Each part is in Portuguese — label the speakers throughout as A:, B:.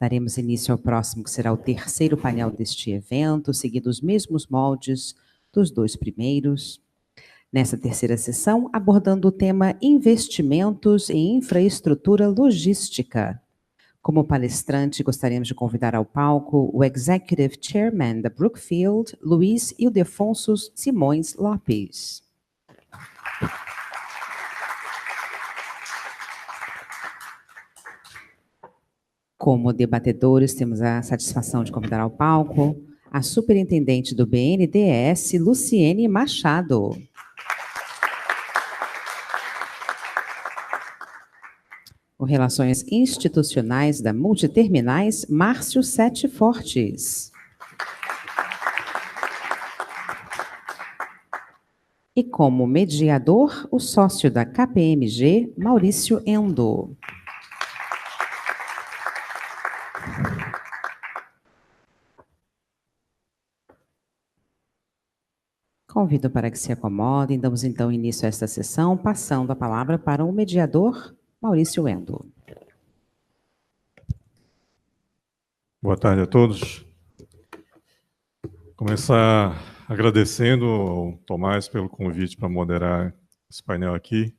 A: Daremos início ao próximo, que será o terceiro painel deste evento, seguindo os mesmos moldes dos dois primeiros. Nessa terceira sessão, abordando o tema Investimentos em Infraestrutura Logística. Como palestrante, gostaríamos de convidar ao palco o Executive Chairman da Brookfield, Luiz Ildefonso Simões Lopes. Como debatedores, temos a satisfação de convidar ao palco a superintendente do BNDES, Luciene Machado. O Relações Institucionais da Multiterminais, Márcio Sete Fortes. E como mediador, o sócio da KPMG, Maurício Endo. Convido para que se acomodem. Damos então início a esta sessão, passando a palavra para o mediador, Maurício Endo.
B: Boa tarde a todos. Começar agradecendo ao Tomás pelo convite para moderar esse painel aqui.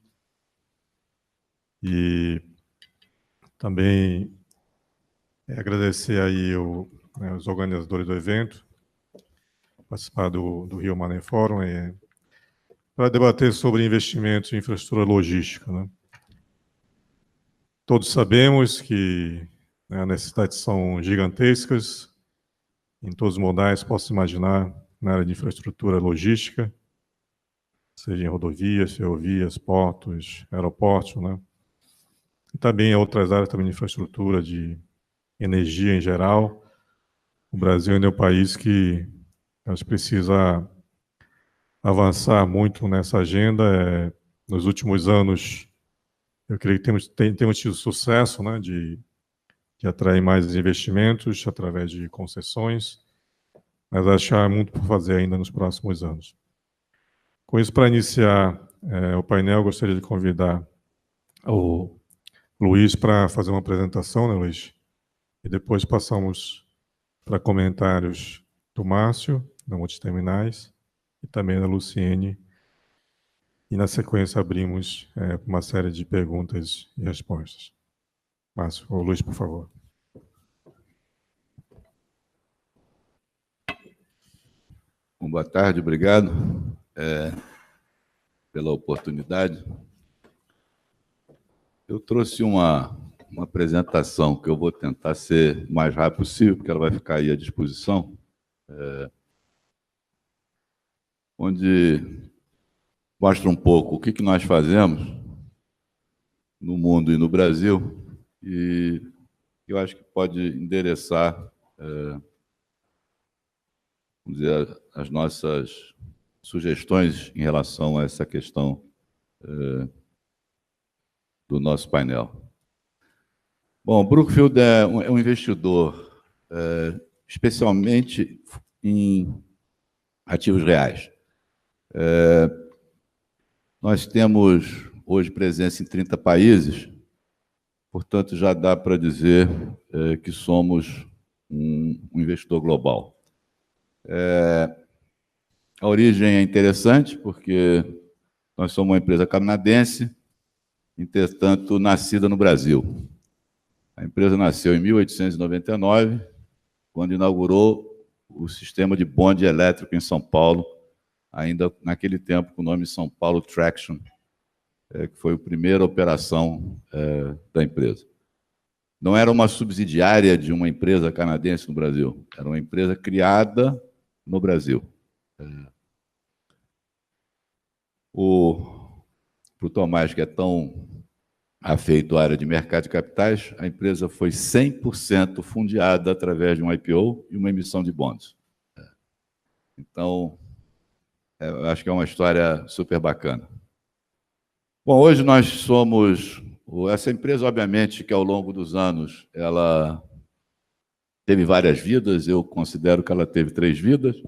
B: E também agradecer aí os organizadores do evento, participar do Rio Money Forum, para debater sobre investimentos em infraestrutura logística, né? Todos sabemos que as necessidades são gigantescas, em todos os modais, posso imaginar, na área de infraestrutura logística, seja em rodovias, ferrovias, portos, aeroportos, né? E também outras áreas também de infraestrutura, de energia em geral. O Brasil ainda é um país que a gente precisa avançar muito nessa agenda. Nos últimos anos, eu creio que temos tido sucesso, né, de atrair mais investimentos através de concessões, mas acho que há muito por fazer ainda nos próximos anos. Com isso, para iniciar o painel, eu gostaria de convidar o Luiz para fazer uma apresentação, né, Luiz? E depois passamos para comentários do Márcio, da Multiterminais, e também da Luciene. E, na sequência, abrimos uma série de perguntas e respostas. Márcio, ou Luiz, por favor.
C: Bom, boa tarde, obrigado pela oportunidade. Eu trouxe uma apresentação que eu vou tentar ser o mais rápido possível, porque ela vai ficar aí à disposição, onde mostra um pouco o que nós fazemos no mundo e no Brasil, e eu acho que pode endereçar, vamos dizer, as nossas sugestões em relação a essa questão do nosso painel. Bom, Brookfield é um investidor especialmente em ativos reais. Nós temos hoje presença em 30 países, portanto, já dá para dizer que somos um investidor global. A origem é interessante, porque nós somos uma empresa canadense, entretanto, nascida no Brasil. A empresa nasceu em 1899, quando inaugurou o sistema de bonde elétrico em São Paulo, ainda naquele tempo com o nome São Paulo Traction, que foi a primeira operação da empresa. Não era uma subsidiária de uma empresa canadense no Brasil, era uma empresa criada no Brasil. Para o Tomás, que é tão afeito à área de mercado de capitais, a empresa foi 100% fundiada através de um IPO e uma emissão de bonds. Então, eu acho que é uma história super bacana. Bom, hoje nós somos... Essa empresa, obviamente, que ao longo dos anos, ela teve várias vidas, eu considero que ela teve 3 vidas.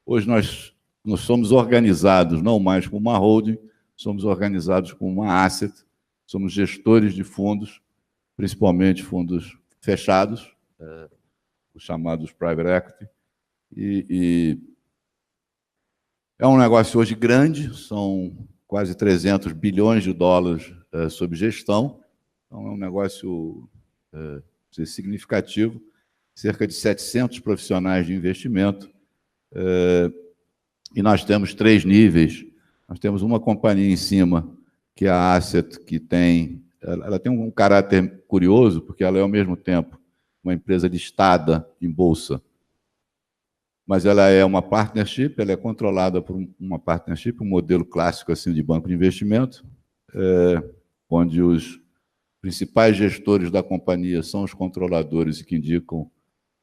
C: Hoje nós somos organizados não mais como uma holding, somos organizados como uma asset, somos gestores de fundos, principalmente fundos fechados, os chamados private equity. E é um negócio hoje grande, são quase 300 bilhões de dólares sob gestão, então é um negócio significativo, cerca de 700 profissionais de investimento, e nós temos 3 níveis. Nós temos uma companhia em cima, que é a Asset, que ela tem um caráter curioso, porque ela é, ao mesmo tempo, uma empresa listada em bolsa, mas ela é uma partnership, ela é controlada por uma partnership, um modelo clássico assim, de banco de investimento, onde os principais gestores da companhia são os controladores e que indicam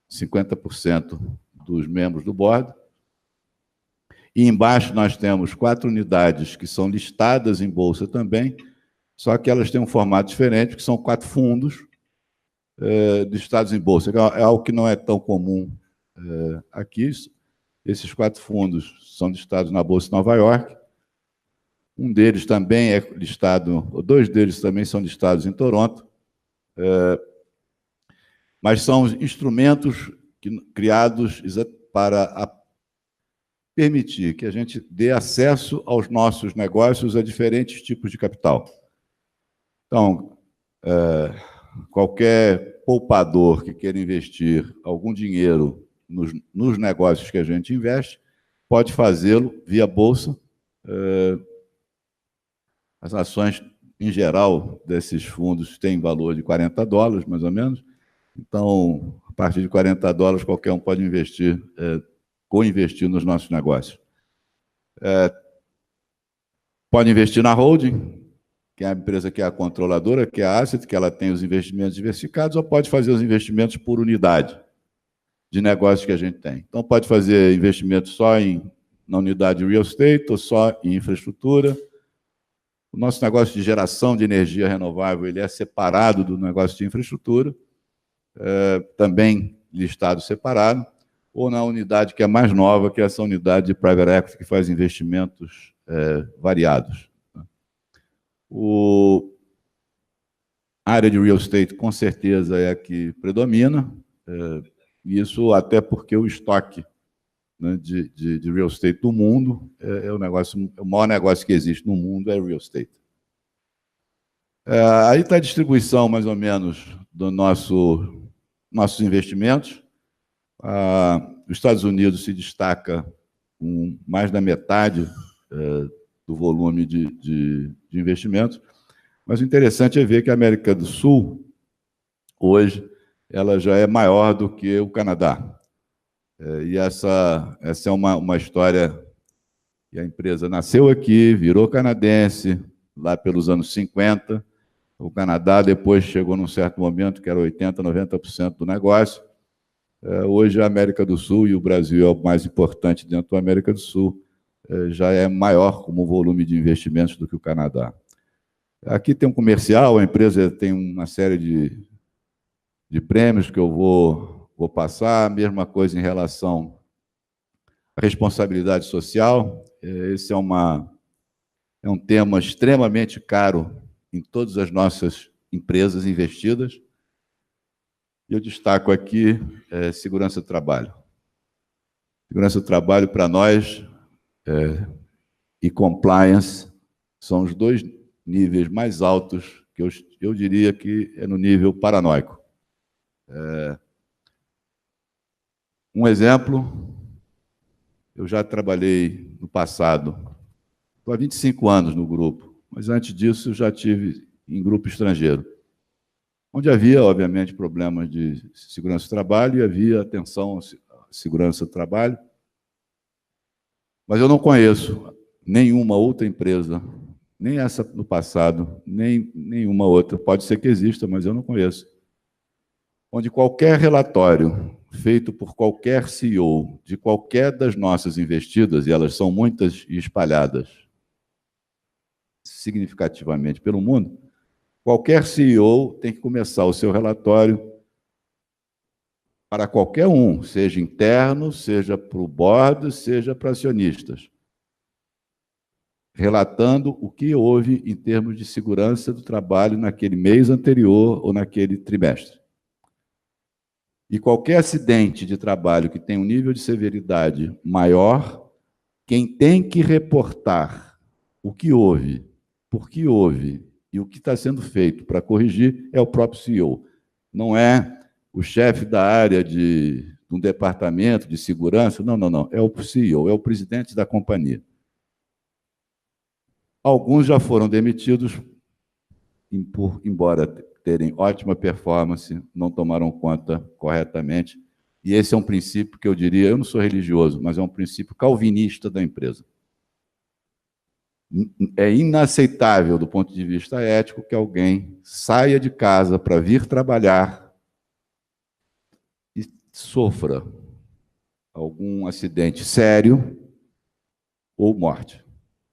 C: 50% dos membros do board. E embaixo nós temos 4 unidades que são listadas em bolsa também, só que elas têm um formato diferente, que são 4 fundos listados em bolsa. É algo que não é tão comum aqui. Esses 4 fundos são listados na Bolsa de Nova York. Um deles também é listado, ou 2 deles também são listados em Toronto. Mas são instrumentos criados para permitir que a gente dê acesso aos nossos negócios a diferentes tipos de capital. Então, qualquer poupador que queira investir algum dinheiro nos negócios que a gente investe, pode fazê-lo via bolsa. As ações, em geral, desses fundos têm valor de $40, mais ou menos. Então, a partir de $40, qualquer um pode investir, co-investir nos nossos negócios. Pode investir na holding, que é a empresa que é a controladora, que é a Asset, que ela tem os investimentos diversificados, ou pode fazer os investimentos por unidade de negócios que a gente tem. Então, pode fazer investimento só na unidade de real estate ou só em infraestrutura. O nosso negócio de geração de energia renovável ele é separado do negócio de infraestrutura, também listado separado, ou na unidade que é mais nova, que é essa unidade de private equity, que faz investimentos variados. A área de real estate, com certeza, é a que predomina, isso até porque o estoque, né, de real estate do mundo o maior negócio que existe no mundo é real estate. Aí está a distribuição, mais ou menos, dos nossos investimentos. Os Estados Unidos se destaca com mais da metade do volume de investimentos, mas o interessante é ver que a América do Sul, hoje, ela já é maior do que o Canadá. E essa é uma história que a empresa nasceu aqui, virou canadense, lá pelos anos 50. O Canadá depois chegou num certo momento que era 80%, 90% do negócio. Hoje a América do Sul, e o Brasil é o mais importante dentro da América do Sul, já é maior como volume de investimentos do que o Canadá. Aqui tem um comercial, a empresa tem uma série de prêmios que eu vou passar, a mesma coisa em relação à responsabilidade social. Esse é um tema extremamente caro em todas as nossas empresas investidas. E eu destaco aqui segurança do trabalho. Segurança do trabalho, para nós, e compliance, são os 2 níveis mais altos, que eu diria que é no nível paranoico. Um exemplo, eu já trabalhei no passado, estou há 25 anos no grupo, mas antes disso eu já tive em grupo estrangeiro, onde havia, obviamente, problemas de segurança do trabalho e havia atenção à segurança do trabalho, mas eu não conheço nenhuma outra empresa, nem essa no passado, nem nenhuma outra, pode ser que exista, mas eu não conheço, onde qualquer relatório feito por qualquer CEO de qualquer das nossas investidas, e elas são muitas e espalhadas significativamente pelo mundo, qualquer CEO tem que começar o seu relatório para qualquer um, seja interno, seja para o board, seja para acionistas, relatando o que houve em termos de segurança do trabalho naquele mês anterior ou naquele trimestre. E qualquer acidente de trabalho que tenha um nível de severidade maior, quem tem que reportar o que houve, por que houve e o que está sendo feito para corrigir é o próprio CEO. Não é o chefe da área de um departamento de segurança, não, não, não. É o CEO, é o presidente da companhia. Alguns já foram demitidos, embora terem ótima performance, não tomaram conta corretamente. E esse é um princípio que eu diria, eu não sou religioso, mas é um princípio calvinista da empresa. É inaceitável, do ponto de vista ético, que alguém saia de casa para vir trabalhar e sofra algum acidente sério ou morte.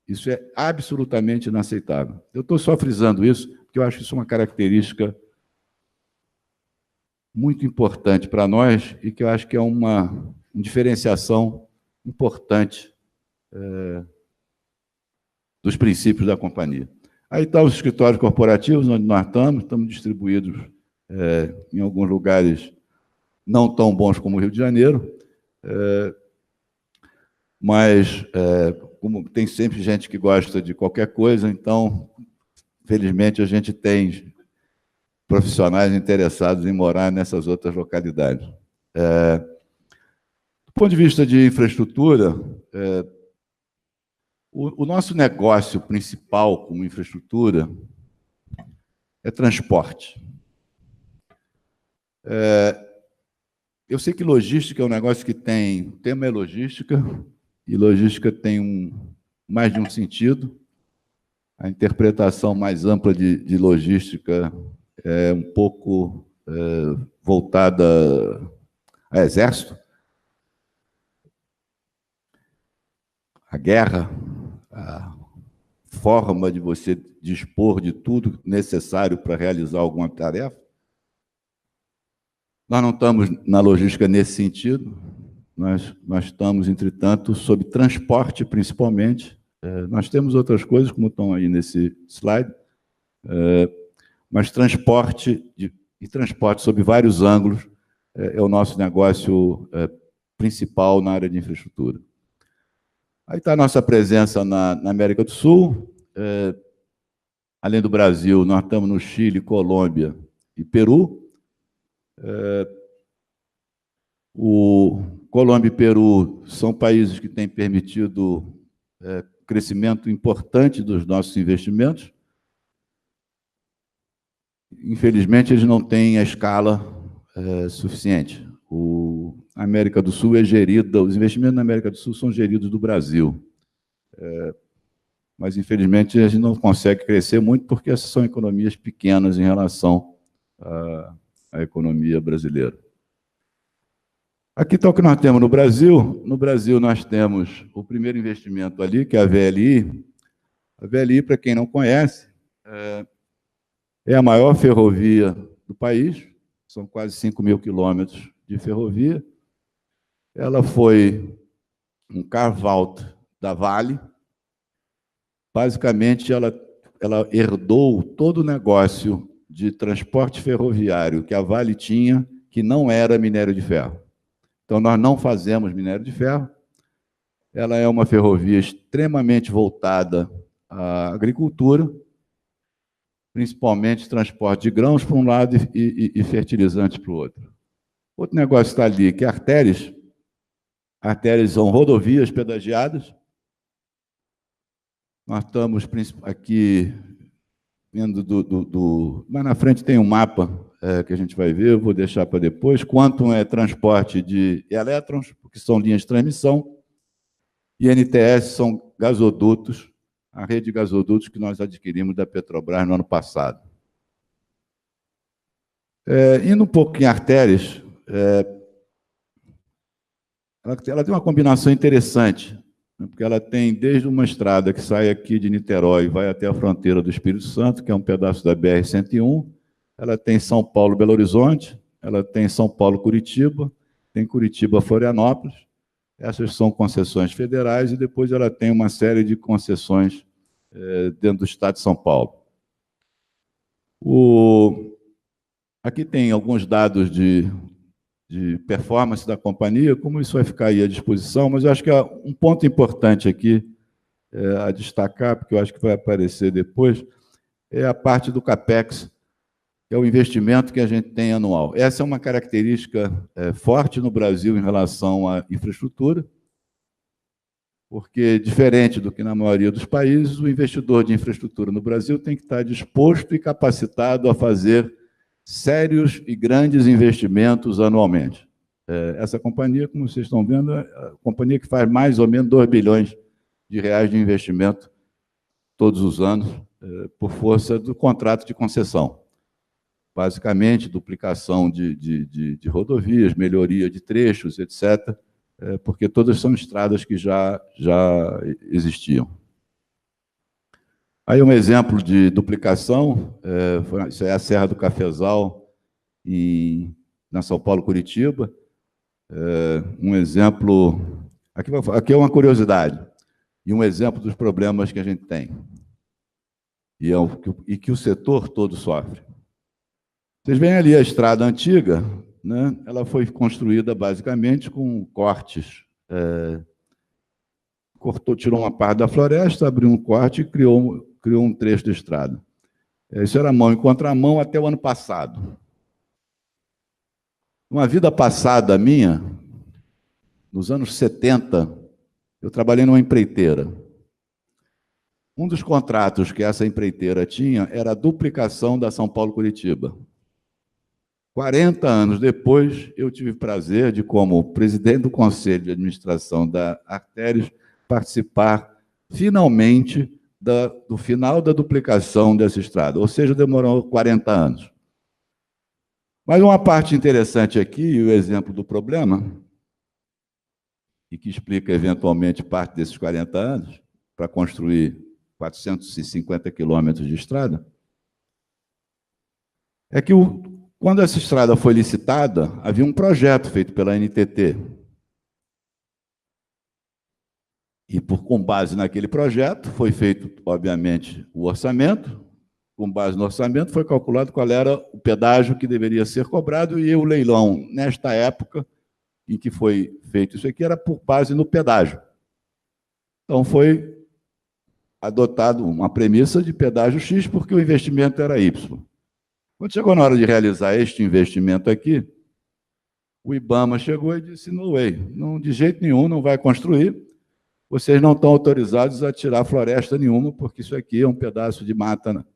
C: Isso é absolutamente inaceitável. Eu estou só frisando isso, porque eu acho isso uma característica muito importante para nós e que eu acho que é uma diferenciação importante dos princípios da companhia. Aí estão os escritórios corporativos, onde nós estamos distribuídos em alguns lugares não tão bons como o Rio de Janeiro, mas como tem sempre gente que gosta de qualquer coisa, então, felizmente, a gente tem profissionais interessados em morar nessas outras localidades. Do ponto de vista de infraestrutura, o nosso negócio principal como infraestrutura é transporte. Eu sei que logística é um negócio que tem... O tema é logística, e logística tem mais de um sentido. A interpretação mais ampla de logística é um pouco voltada a exército, a guerra, a forma de você dispor de tudo necessário para realizar alguma tarefa. Nós não estamos na logística nesse sentido, nós estamos, entretanto, sob transporte, principalmente. Nós temos outras coisas, como estão aí nesse slide, mas transporte, e transporte sob vários ângulos, é o nosso negócio principal na área de infraestrutura. Aí está a nossa presença na América do Sul. Além do Brasil, nós estamos no Chile, Colômbia e Peru. O Colômbia e Peru são países que têm permitido crescimento importante dos nossos investimentos. Infelizmente, eles não têm a escala suficiente. A América do Sul é gerida, os investimentos na América do Sul são geridos do Brasil. Mas, infelizmente, a gente não consegue crescer muito porque essas são economias pequenas em relação à economia brasileira. Aqui está o que nós temos no Brasil. No Brasil, nós temos o primeiro investimento ali, que é a VLI. A VLI, para quem não conhece, é a maior ferrovia do país, são quase 5.000 quilômetros de ferrovia. Ela foi um carve-out da Vale. Basicamente, ela herdou todo o negócio de transporte ferroviário que a Vale tinha, que não era minério de ferro. Então, nós não fazemos minério de ferro. Ela é uma ferrovia extremamente voltada à agricultura, principalmente transporte de grãos para um lado e fertilizantes para o outro. Outro negócio está ali, que é artérias. Artérias são rodovias pedagiadas. Nós estamos aqui vendo mas na frente tem um mapa que a gente vai ver, eu vou deixar para depois. Quantum é transporte de elétrons, que são linhas de transmissão, e NTS são gasodutos, a rede de gasodutos que nós adquirimos da Petrobras no ano passado. Indo um pouco em artérias, ela tem uma combinação interessante, porque ela tem desde uma estrada que sai aqui de Niterói e vai até a fronteira do Espírito Santo, que é um pedaço da BR-101, ela tem São Paulo, Belo Horizonte, ela tem São Paulo, Curitiba, tem Curitiba, Florianópolis. Essas são concessões federais e depois ela tem uma série de concessões dentro do estado de São Paulo. Aqui tem alguns dados de de performance da companhia, como isso vai ficar aí à disposição, mas eu acho que um ponto importante aqui a destacar, porque eu acho que vai aparecer depois, é a parte do CAPEX, que é o investimento que a gente tem anual. Essa é uma característica forte no Brasil em relação à infraestrutura, porque, diferente do que na maioria dos países, o investidor de infraestrutura no Brasil tem que estar disposto e capacitado a fazer sérios e grandes investimentos anualmente. Essa companhia, como vocês estão vendo, é a companhia que faz mais ou menos 2 bilhões de reais de investimento todos os anos, por força do contrato de concessão. Basicamente, duplicação de rodovias, melhoria de trechos, etc., porque todas são estradas que já existiam. Aí um exemplo de duplicação, isso é a Serra do Cafezal, na São Paulo, Curitiba. Um exemplo, aqui é uma curiosidade, e um exemplo dos problemas que a gente tem, e que o setor todo sofre. Vocês veem ali a estrada antiga, né? Ela foi construída basicamente com cortes. Tirou uma parte da floresta, abriu um corte e criou um trecho de estrada. Isso era mão em contramão até o ano passado. Uma vida passada minha, nos anos 70, eu trabalhei numa empreiteira. Um dos contratos que essa empreiteira tinha era a duplicação da São Paulo-Curitiba. 40 anos depois, eu tive o prazer de, como presidente do Conselho de Administração da Artérias, participar, finalmente, do final da duplicação dessa estrada, ou seja, demorou 40 anos. Mas uma parte interessante aqui, o exemplo do problema, e que explica, eventualmente, parte desses 40 anos, para construir 450 quilômetros de estrada, é que quando essa estrada foi licitada, havia um projeto feito pela NTT. E, com base naquele projeto, foi feito, obviamente, o orçamento. Com base no orçamento, foi calculado qual era o pedágio que deveria ser cobrado, e o leilão, nesta época em que foi feito isso aqui, era por base no pedágio. Então, foi adotado uma premissa de pedágio X, porque o investimento era Y. Quando chegou na hora de realizar este investimento aqui, o IBAMA chegou e disse: no way, não, de jeito nenhum, não vai construir, vocês não estão autorizados a tirar floresta nenhuma, porque isso aqui é um pedaço de mata,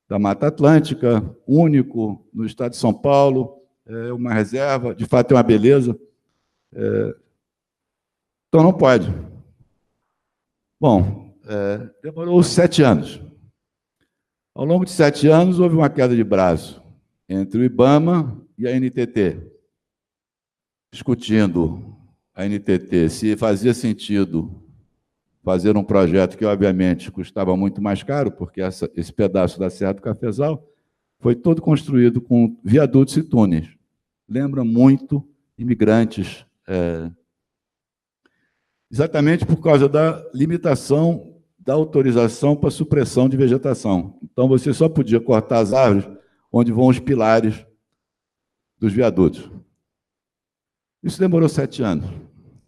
C: da Mata Atlântica, único no estado de São Paulo, é uma reserva, de fato é uma beleza. Então não pode. Bom, demorou 7 anos. Ao longo de 7 anos, houve uma queda de braço entre o IBAMA e a NTT, discutindo a NTT se fazia sentido fazer um projeto que, obviamente, custava muito mais caro, porque esse pedaço da Serra do Cafezal foi todo construído com viadutos e túneis. Lembra muito imigrantes, exatamente por causa da limitação da autorização para supressão de vegetação. Então, você só podia cortar as árvores onde vão os pilares dos viadutos. Isso demorou 7 anos.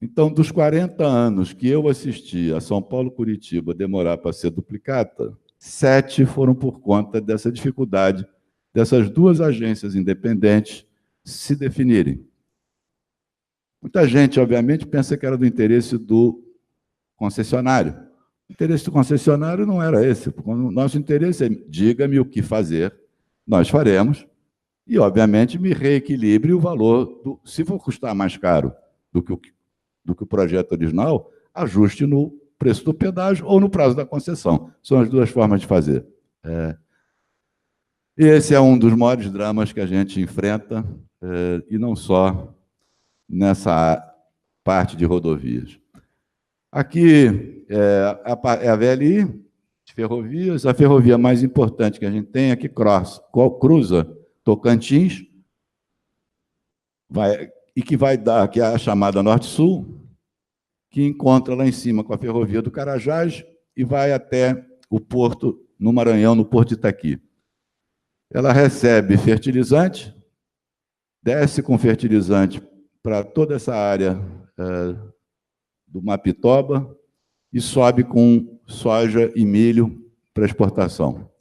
C: Então, dos 40 anos que eu assisti a São Paulo-Curitiba demorar para ser duplicada, 7 foram por conta dessa dificuldade dessas duas agências independentes se definirem. Muita gente, obviamente, pensa que era do interesse do concessionário. O interesse do concessionário não era esse. O nosso interesse é: diga-me o que fazer, nós faremos, e, obviamente, me reequilibre o valor. Se for custar mais caro do que o projeto original, ajuste no preço do pedágio ou no prazo da concessão. São as duas formas de fazer. E esse é um dos maiores dramas que a gente enfrenta, e não só nessa parte de rodovias. Aqui é a VLI de ferrovias. A ferrovia mais importante que a gente tem é que cruza Tocantins, e que vai dar, que é a chamada Norte-Sul, que encontra lá em cima com a ferrovia do Carajás e vai até o porto, no Maranhão, no Porto de Itaqui. Ela recebe fertilizante, desce com fertilizante para toda essa área do Mapitoba e sobe com soja e milho para exportação.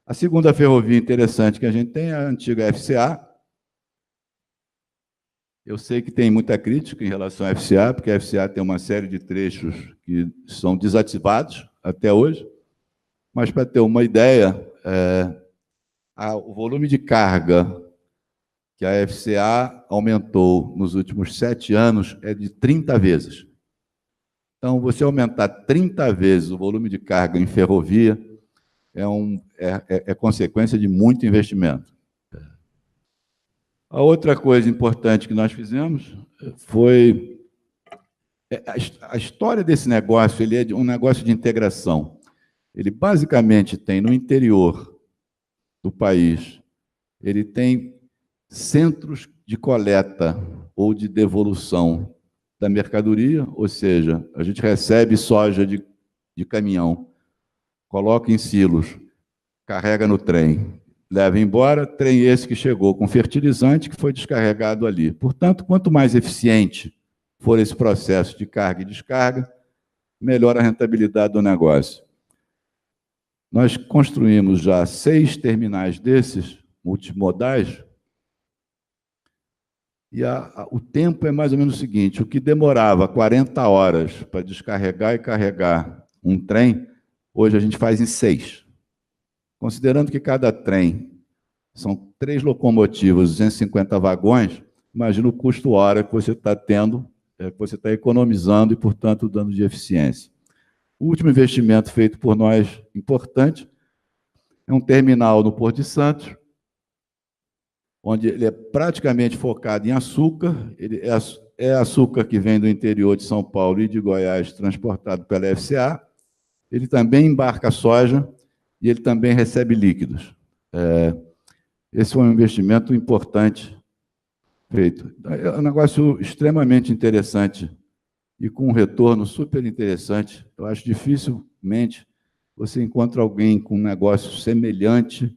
C: A segunda ferrovia interessante que a gente tem é a antiga FCA. Eu sei que tem muita crítica em relação à FCA, porque a FCA tem uma série de trechos que são desativados até hoje, mas, para ter uma ideia, o volume de carga que a FCA aumentou nos últimos 7 anos é de 30 vezes. Então, você aumentar 30 vezes o volume de carga em ferrovia é consequência de muito investimento. A outra coisa importante que nós fizemos foi... A história desse negócio, ele é um negócio de integração. Ele basicamente tem no interior do país, ele tem centros de coleta ou de devolução da mercadoria, ou seja, a gente recebe soja de caminhão, coloca em silos, carrega no trem, leva embora, trem esse que chegou com fertilizante que foi descarregado ali. Portanto, quanto mais eficiente for esse processo de carga e descarga, melhor a rentabilidade do negócio. Nós construímos já 6 terminais desses, multimodais, e o tempo é mais ou menos o seguinte: o que demorava 40 horas para descarregar e carregar um trem, hoje a gente faz em 6. Considerando que cada trem são 3 locomotivas, 250 vagões, imagina o custo hora que você está tendo, que você está economizando e, portanto, dando de eficiência. O último investimento feito por nós, importante, é um terminal no Porto de Santos, onde ele é praticamente focado em açúcar. Ele é açúcar que vem do interior de São Paulo e de Goiás, transportado pela FCA. Ele também embarca soja e ele também recebe líquidos. Esse foi um investimento importante feito. É um negócio extremamente interessante e com um retorno super interessante. Eu acho dificilmente você encontra alguém com um negócio semelhante,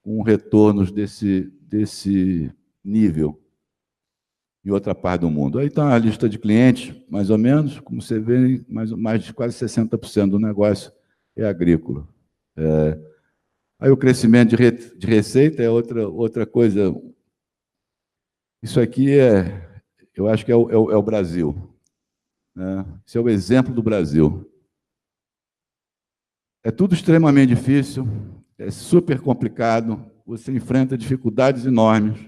C: com retornos desse nível em outra parte do mundo. Aí está a lista de clientes, mais ou menos, como você vê, mais de quase 60% do negócio é agrícola. Aí o crescimento de receita é outra coisa. Isso aqui eu acho que é o Brasil. Esse é o exemplo do Brasil. É tudo extremamente difícil, é super complicado, você enfrenta dificuldades enormes,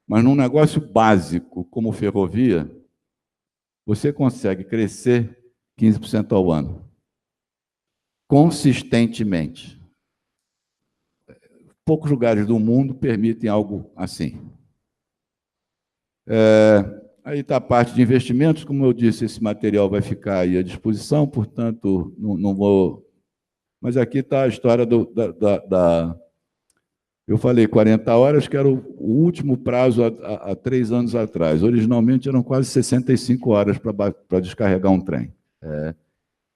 C: mas num negócio básico como ferrovia, você consegue crescer 15% ao ano, consistentemente. Poucos lugares do mundo permitem algo assim. Aí está a parte de investimentos, como eu disse, esse material vai ficar aí à disposição, portanto, não vou... Mas aqui está a história Eu falei 40 horas, que era o último prazo há 3 anos atrás. Originalmente eram quase 65 horas para descarregar um trem.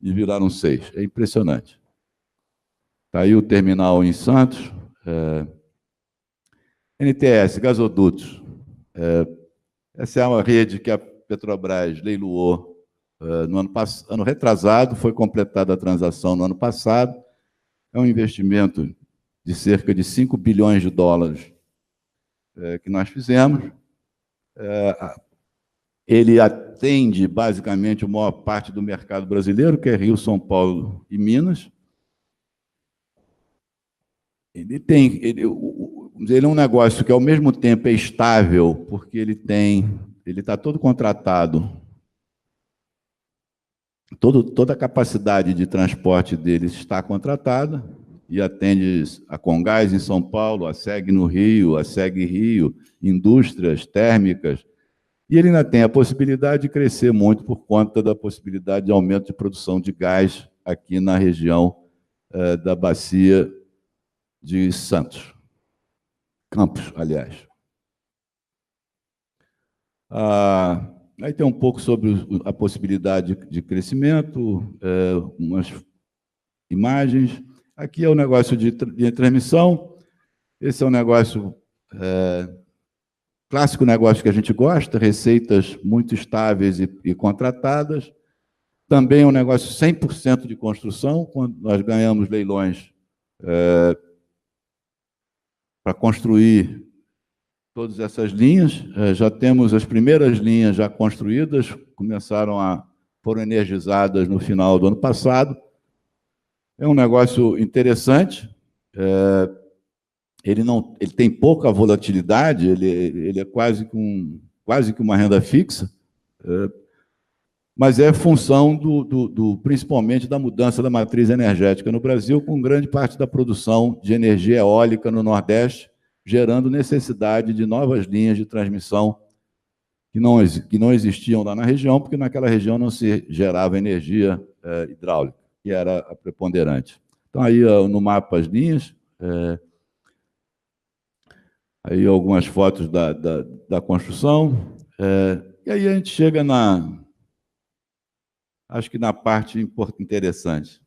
C: E viraram 6. É impressionante. Está aí o terminal em Santos. NTS, gasodutos. Essa é uma rede que a Petrobras leiloou no ano retrasado, foi completada a transação no ano passado. É um investimento de cerca de 5 bilhões de dólares que nós fizemos. Ele atende, basicamente, a maior parte do mercado brasileiro, que é Rio, São Paulo e Minas. Ele é um negócio que, ao mesmo tempo, é estável, porque ele está todo contratado. Toda a capacidade de transporte dele está contratada e atende a Comgás em São Paulo, a SEG no Rio, a SEG Rio, indústrias térmicas. E ele ainda tem a possibilidade de crescer muito por conta da possibilidade de aumento de produção de gás aqui na região da bacia de Santos. Campos, aliás. Aí tem um pouco sobre a possibilidade de crescimento, umas imagens. Aqui é o negócio de transmissão. Esse é um negócio clássico negócio que a gente gosta, receitas muito estáveis e contratadas. Também é um negócio 100% de construção, quando nós ganhamos leilões para construir todas essas linhas. Já temos as primeiras linhas já construídas, foram energizadas no final do ano passado. É um negócio interessante. Ele tem pouca volatilidade, ele é quase que uma renda fixa, mas é função principalmente da mudança da matriz energética no Brasil, com grande parte da produção de energia eólica no Nordeste, gerando necessidade de novas linhas de transmissão que não existiam lá na região, porque naquela região não se gerava energia hidráulica, que era a preponderante. Então, aí no mapa as linhas, aí algumas fotos da construção, e aí a gente chega acho que na parte interessante.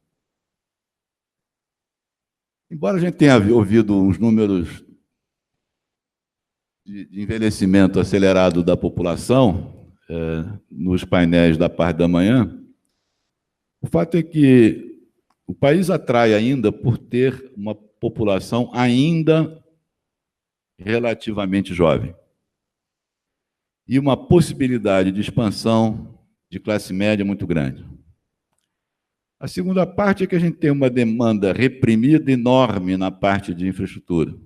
C: Embora a gente tenha ouvido uns números de envelhecimento acelerado da população nos painéis da parte da manhã, o fato é que o país atrai ainda por ter uma população ainda relativamente jovem e uma possibilidade de expansão de classe média muito grande. A segunda parte é que a gente tem uma demanda reprimida enorme na parte de infraestrutura.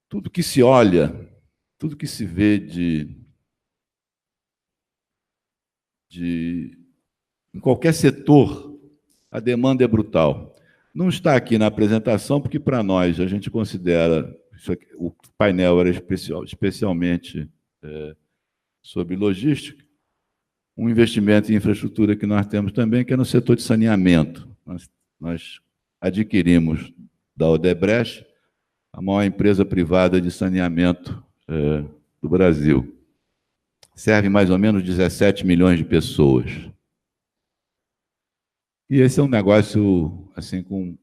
C: Tudo que se olha, tudo que se vê em qualquer setor, a demanda é brutal. Não está aqui na apresentação, porque para nós a gente considera, o painel era especialmente sobre logística, um investimento em infraestrutura que nós temos também, que é no setor de saneamento. Nós adquirimos da Odebrecht a maior empresa privada de saneamento do Brasil. Serve mais ou menos 17 milhões de pessoas. E esse é um negócio assim, com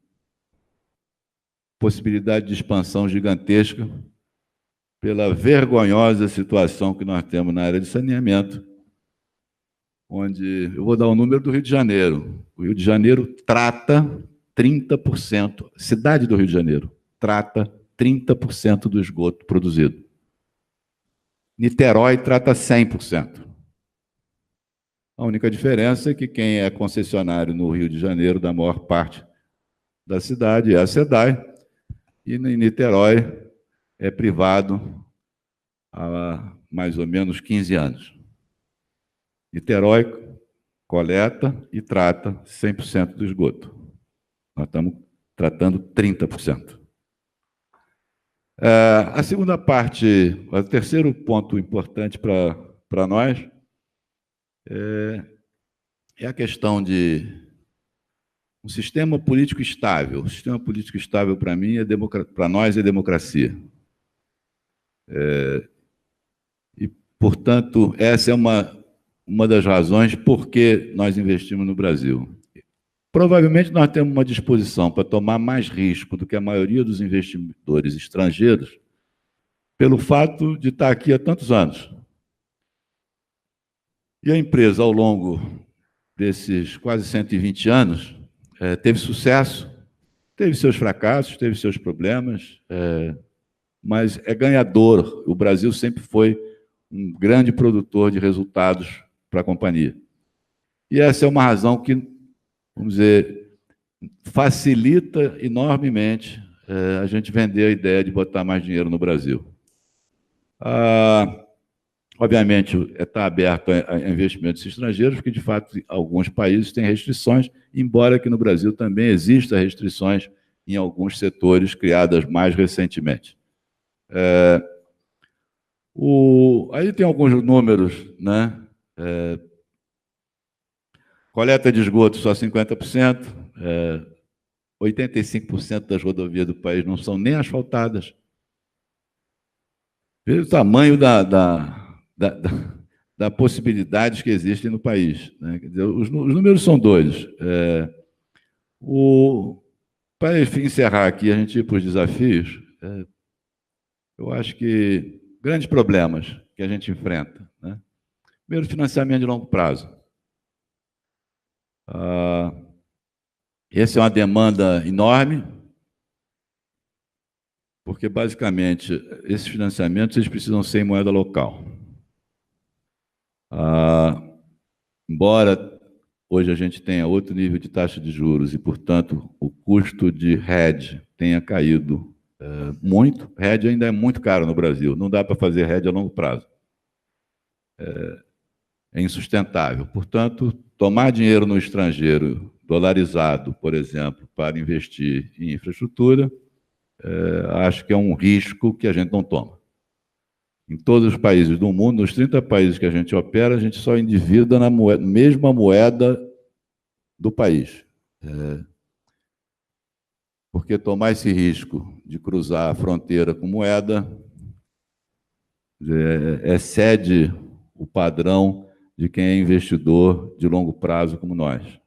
C: possibilidade de expansão gigantesca pela vergonhosa situação que nós temos na área de saneamento, onde eu vou dar o número do Rio de Janeiro. O Rio de Janeiro trata 30%, cidade do Rio de Janeiro, trata 30% do esgoto produzido. Niterói trata 100%. A única diferença é que quem é concessionário no Rio de Janeiro da maior parte da cidade é a SEDAI, e em Niterói é privado há mais ou menos 15 anos. Niterói coleta e trata 100% do esgoto. Nós estamos tratando 30%. A segunda parte, o terceiro ponto importante para nós é a questão de um sistema político estável. O sistema político estável, para mim, para nós, é democracia. E, portanto, essa é uma das razões por que nós investimos no Brasil. Provavelmente nós temos uma disposição para tomar mais risco do que a maioria dos investidores estrangeiros pelo fato de estar aqui há tantos anos. E a empresa, ao longo desses quase 120 anos, teve sucesso, teve seus fracassos, teve seus problemas, mas é ganhador. O Brasil sempre foi um grande produtor de resultados para a companhia. E essa é uma razão que, vamos dizer, facilita enormemente a gente vender a ideia de botar mais dinheiro no Brasil. Obviamente, está aberto a investimentos estrangeiros, porque, de fato, alguns países têm restrições, embora aqui no Brasil também existam restrições em alguns setores criadas mais recentemente. Aí tem alguns números, né? Coleta de esgoto só 50%, 85% das rodovias do país não são nem asfaltadas. Veja o tamanho da possibilidades que existem no país, né? Quer dizer, os números são doidos. Para encerrar aqui, a gente ir para os desafios, eu acho que grandes problemas que a gente enfrenta, né? Primeiro, financiamento de longo prazo. Essa é uma demanda enorme, porque, basicamente, esses financiamentos eles precisam ser em moeda local. Embora hoje a gente tenha outro nível de taxa de juros e, portanto, o custo de hedge tenha caído muito, hedge ainda é muito caro no Brasil, não dá para fazer hedge a longo prazo. É insustentável. Portanto, tomar dinheiro no estrangeiro, dolarizado, por exemplo, para investir em infraestrutura, acho que é um risco que a gente não toma. Em todos os países do mundo, nos 30 países que a gente opera, a gente só endivida na mesma moeda do país. Porque tomar esse risco de cruzar a fronteira com moeda excede o padrão de quem é investidor de longo prazo como nós.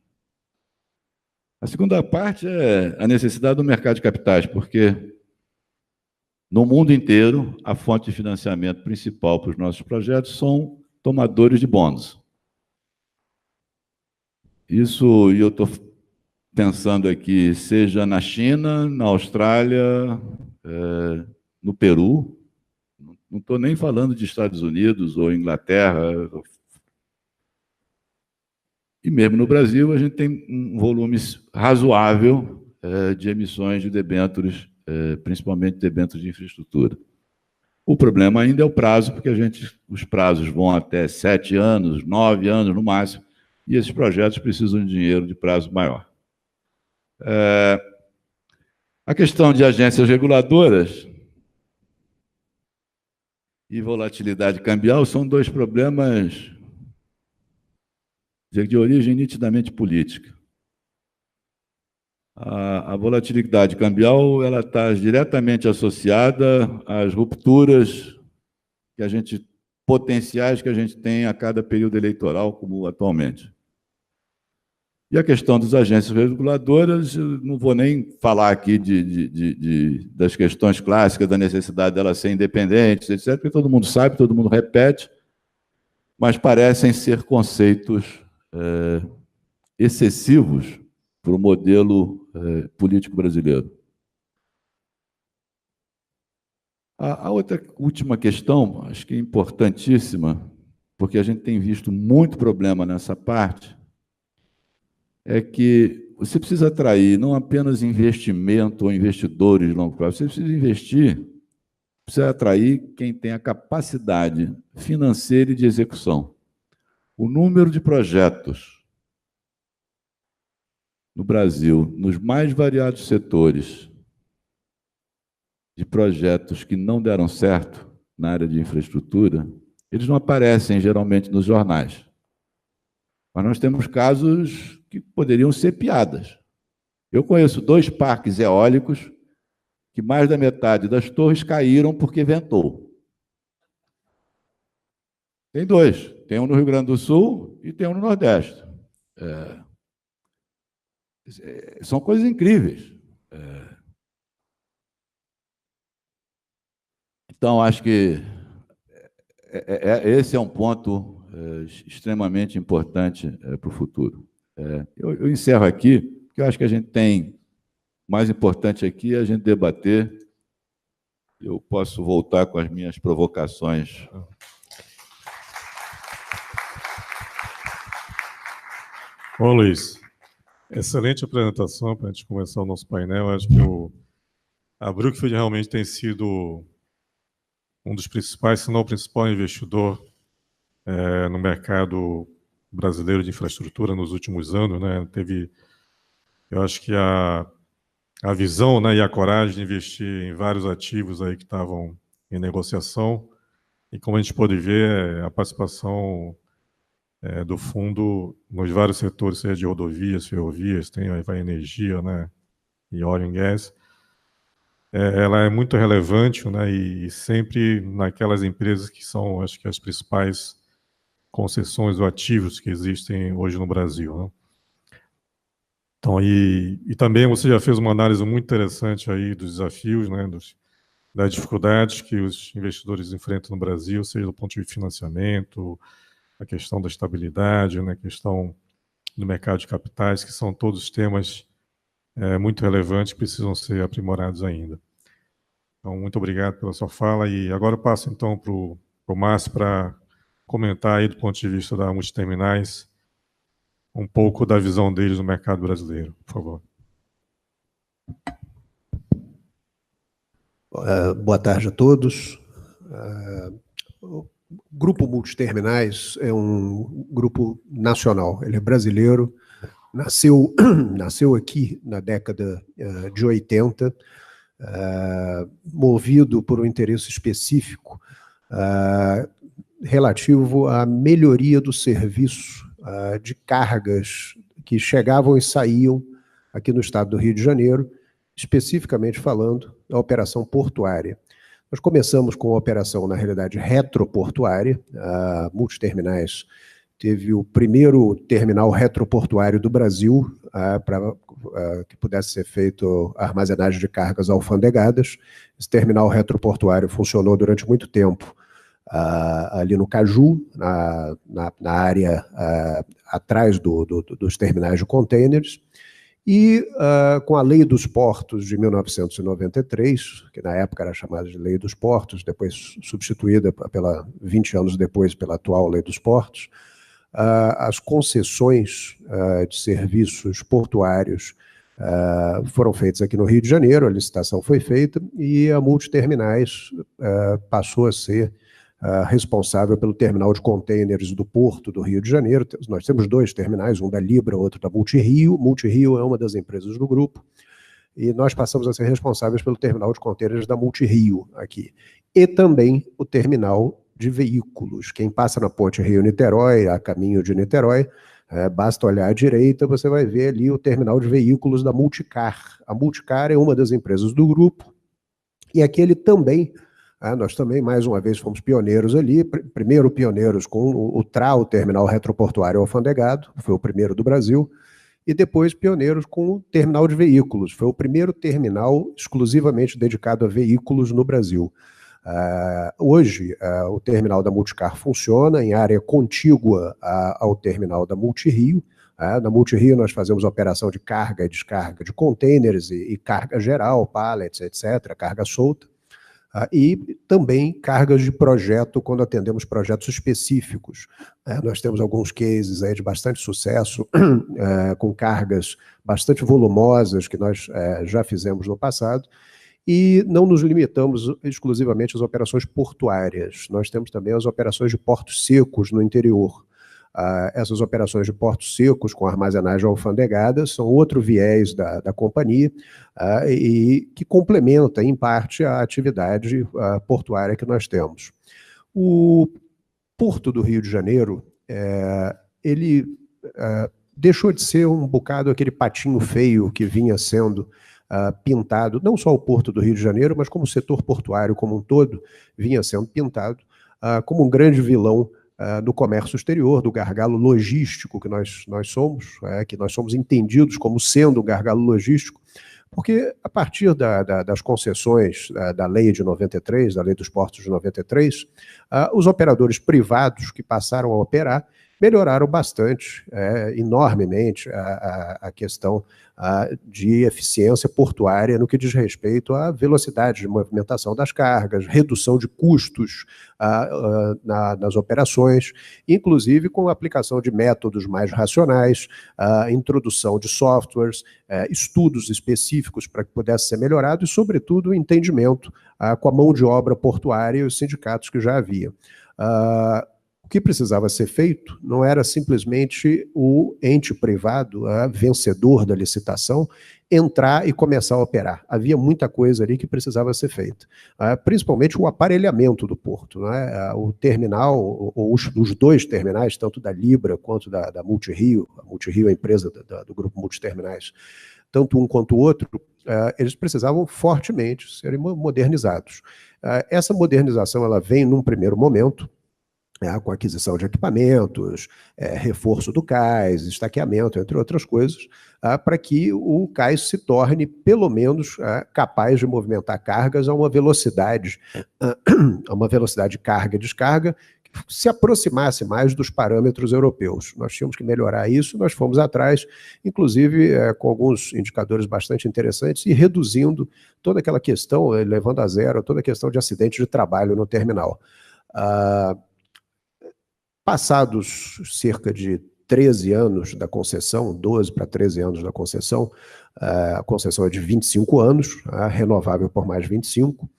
C: A segunda parte é a necessidade do mercado de capitais, porque no mundo inteiro a fonte de financiamento principal para os nossos projetos são tomadores de bons. Isso, e eu estou pensando aqui, seja na China, na Austrália, no Peru, não estou nem falando de Estados Unidos ou Inglaterra, e mesmo no Brasil a gente tem um volume razoável de emissões de debêntures, principalmente debêntures de infraestrutura. O problema ainda é o prazo, porque os prazos vão até 7 anos, 9 anos no máximo, e esses projetos precisam de dinheiro de prazo maior. A questão de agências reguladoras e volatilidade cambial são dois problemas de origem nitidamente política. A volatilidade cambial ela está diretamente associada às rupturas potenciais que a gente tem a cada período eleitoral, como atualmente. E a questão das agências reguladoras, não vou nem falar aqui das questões clássicas, da necessidade delas serem independentes, etc., porque todo mundo sabe, todo mundo repete, mas parecem ser conceitos excessivos para o modelo político brasileiro. A outra última questão, acho que é importantíssima, porque a gente tem visto muito problema nessa parte, é que você precisa atrair não apenas investimento ou investidores de longo prazo, você precisa atrair quem tem a capacidade financeira e de execução. O número de projetos no Brasil, nos mais variados setores, de projetos que não deram certo na área de infraestrutura, eles não aparecem geralmente nos jornais. Mas nós temos casos que poderiam ser piadas. Eu conheço 2 parques eólicos que mais da metade das torres caíram porque ventou. Tem 2. Tem um no Rio Grande do Sul e tem um no Nordeste. São coisas incríveis. Então, acho que esse é um ponto extremamente importante para o futuro. Eu encerro aqui, porque eu acho que a gente tem, o mais importante aqui é a gente debater. Eu posso voltar com as minhas provocações.
B: Bom, Luiz, excelente apresentação para a gente começar o nosso painel. Acho que a Brookfield realmente tem sido um dos principais, se não o principal investidor no mercado brasileiro de infraestrutura nos últimos anos, né? Eu acho que a visão, né, e a coragem de investir em vários ativos aí que estavam em negociação, e como a gente pode ver, a participação do fundo nos vários setores, seja de rodovias, ferrovias, tem a energia, né, e óleo e gás, ela é muito relevante, né, e sempre naquelas empresas que são, acho que, as principais concessões ou ativos que existem hoje no Brasil, né? Então, e também você já fez uma análise muito interessante aí dos desafios, né, das dificuldades que os investidores enfrentam no Brasil, seja do ponto de vista de financiamento, a questão da estabilidade, né, a questão do mercado de capitais, que são todos temas muito relevantes que precisam ser aprimorados ainda. Então, muito obrigado pela sua fala. E agora eu passo, então, para o Márcio para comentar aí, do ponto de vista da Multiterminais, um pouco da visão deles no mercado brasileiro, por favor.
D: Boa tarde a todos. O Grupo Multiterminais é um grupo nacional, ele é brasileiro, nasceu aqui na década de 80, movido por um interesse específico relativo à melhoria do serviço de cargas que chegavam e saíam aqui no estado do Rio de Janeiro, especificamente falando da operação portuária. Nós começamos com a operação, na realidade, retroportuária. A Multiterminais teve o primeiro terminal retroportuário do Brasil para que pudesse ser feito a armazenagem de cargas alfandegadas. Esse terminal retroportuário funcionou durante muito tempo ali no Caju, na área atrás dos terminais de contêineres. E com a Lei dos Portos de 1993, que na época era chamada de Lei dos Portos, depois substituída 20 anos depois pela atual Lei dos Portos, as concessões de serviços portuários foram feitas aqui no Rio de Janeiro, a licitação foi feita e a Multiterminais passou a ser responsável pelo terminal de contêineres do Porto do Rio de Janeiro. Nós temos dois terminais, um da Libra, outro da Multirio. Multirio é uma das empresas do grupo, e nós passamos a ser responsáveis pelo terminal de contêineres da Multirio aqui. E também o terminal de veículos. Quem passa na ponte Rio-Niterói, a caminho de Niterói, basta olhar à direita, você vai ver ali o terminal de veículos da Multicar. A Multicar é uma das empresas do grupo, e aquele também... nós também, mais uma vez, fomos pioneiros ali, primeiro pioneiros com o TRA, o Terminal Retroportuário Alfandegado, foi o primeiro do Brasil, e depois pioneiros com o Terminal de Veículos, foi o primeiro terminal exclusivamente dedicado a veículos no Brasil. Hoje, o terminal da Multicar funciona em área contígua ao terminal da Multirio. Na Multirio nós fazemos operação de carga e descarga de contêineres e carga geral, pallets, etc., carga solta. E também cargas de projeto, quando atendemos projetos específicos. Nós temos alguns cases aí de bastante sucesso, com cargas bastante volumosas, que nós já fizemos no passado, e não nos limitamos exclusivamente às operações portuárias. Nós temos também as operações de portos secos no interior. Essas operações de portos secos com armazenagem alfandegada são outro viés da companhia e que complementa, em parte, a atividade portuária que nós temos. O Porto do Rio de Janeiro, ele deixou de ser um bocado aquele patinho feio que vinha sendo pintado, não só o Porto do Rio de Janeiro, mas como o setor portuário como um todo, vinha sendo pintado como um grande vilão no comércio exterior, do gargalo logístico que nós somos, que nós somos entendidos como sendo um gargalo logístico, porque a partir das concessões da Lei de 93, da Lei dos Portos de 93, os operadores privados que passaram a operar melhoraram bastante, enormemente, a questão de eficiência portuária no que diz respeito à velocidade de movimentação das cargas, redução de custos nas operações, inclusive com a aplicação de métodos mais racionais, introdução de softwares, estudos específicos para que pudesse ser melhorado e, sobretudo, o entendimento com a mão de obra portuária e os sindicatos que já havia. O que precisava ser feito não era simplesmente o ente privado, vencedor da licitação, entrar e começar a operar. Havia muita coisa ali que precisava ser feita, principalmente o aparelhamento do porto. O terminal, ou os dois terminais, tanto da Libra quanto da Multirio, a Multirio é a empresa do grupo Multiterminais, tanto um quanto o outro, eles precisavam fortemente serem modernizados. Essa modernização ela vem num primeiro momento, com aquisição de equipamentos, reforço do cais, estaqueamento, entre outras coisas, para que o cais se torne, pelo menos, capaz de movimentar cargas a uma velocidade carga e descarga que se aproximasse mais dos parâmetros europeus. Nós tínhamos que melhorar isso, nós fomos atrás, inclusive com alguns indicadores bastante interessantes e reduzindo toda aquela questão, levando a zero toda a questão de acidentes de trabalho no terminal. Passados cerca de 13 anos da concessão, 12 para 13 anos da concessão, a concessão é de 25 anos, renovável por mais 25,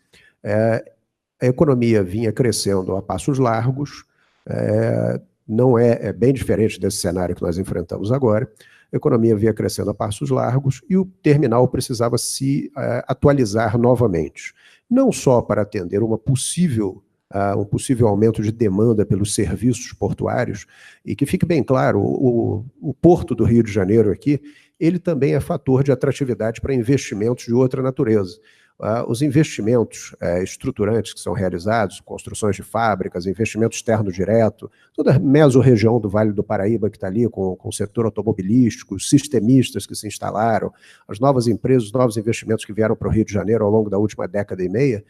D: a economia vinha crescendo a passos largos, não é bem diferente desse cenário que nós enfrentamos agora, a economia vinha crescendo a passos largos e o terminal precisava se atualizar novamente, não só para atender um possível aumento de demanda pelos serviços portuários, e que fique bem claro, o Porto do Rio de Janeiro aqui, ele também é fator de atratividade para investimentos de outra natureza. Os investimentos estruturantes que são realizados, construções de fábricas, investimento externo direto, toda a mesorregião do Vale do Paraíba que está ali com o setor automobilístico, os sistemistas que se instalaram, as novas empresas, os novos investimentos que vieram para o Rio de Janeiro ao longo da última década e meia,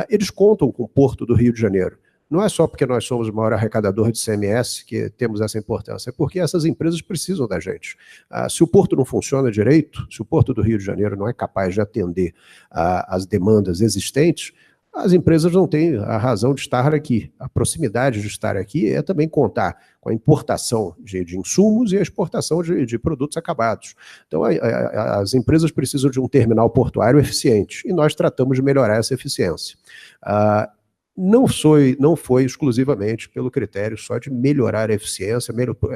D: eles contam com o Porto do Rio de Janeiro. Não é só porque nós somos o maior arrecadador de CMS que temos essa importância, é porque essas empresas precisam da gente. Se o porto não funciona direito, se o Porto do Rio de Janeiro não é capaz de atender as demandas existentes, as empresas não têm a razão de estar aqui. A proximidade de estar aqui é também contar com a importação de insumos e a exportação de produtos acabados. Então, as empresas precisam de um terminal portuário eficiente, e nós tratamos de melhorar essa eficiência. Não foi exclusivamente pelo critério só de melhorar a eficiência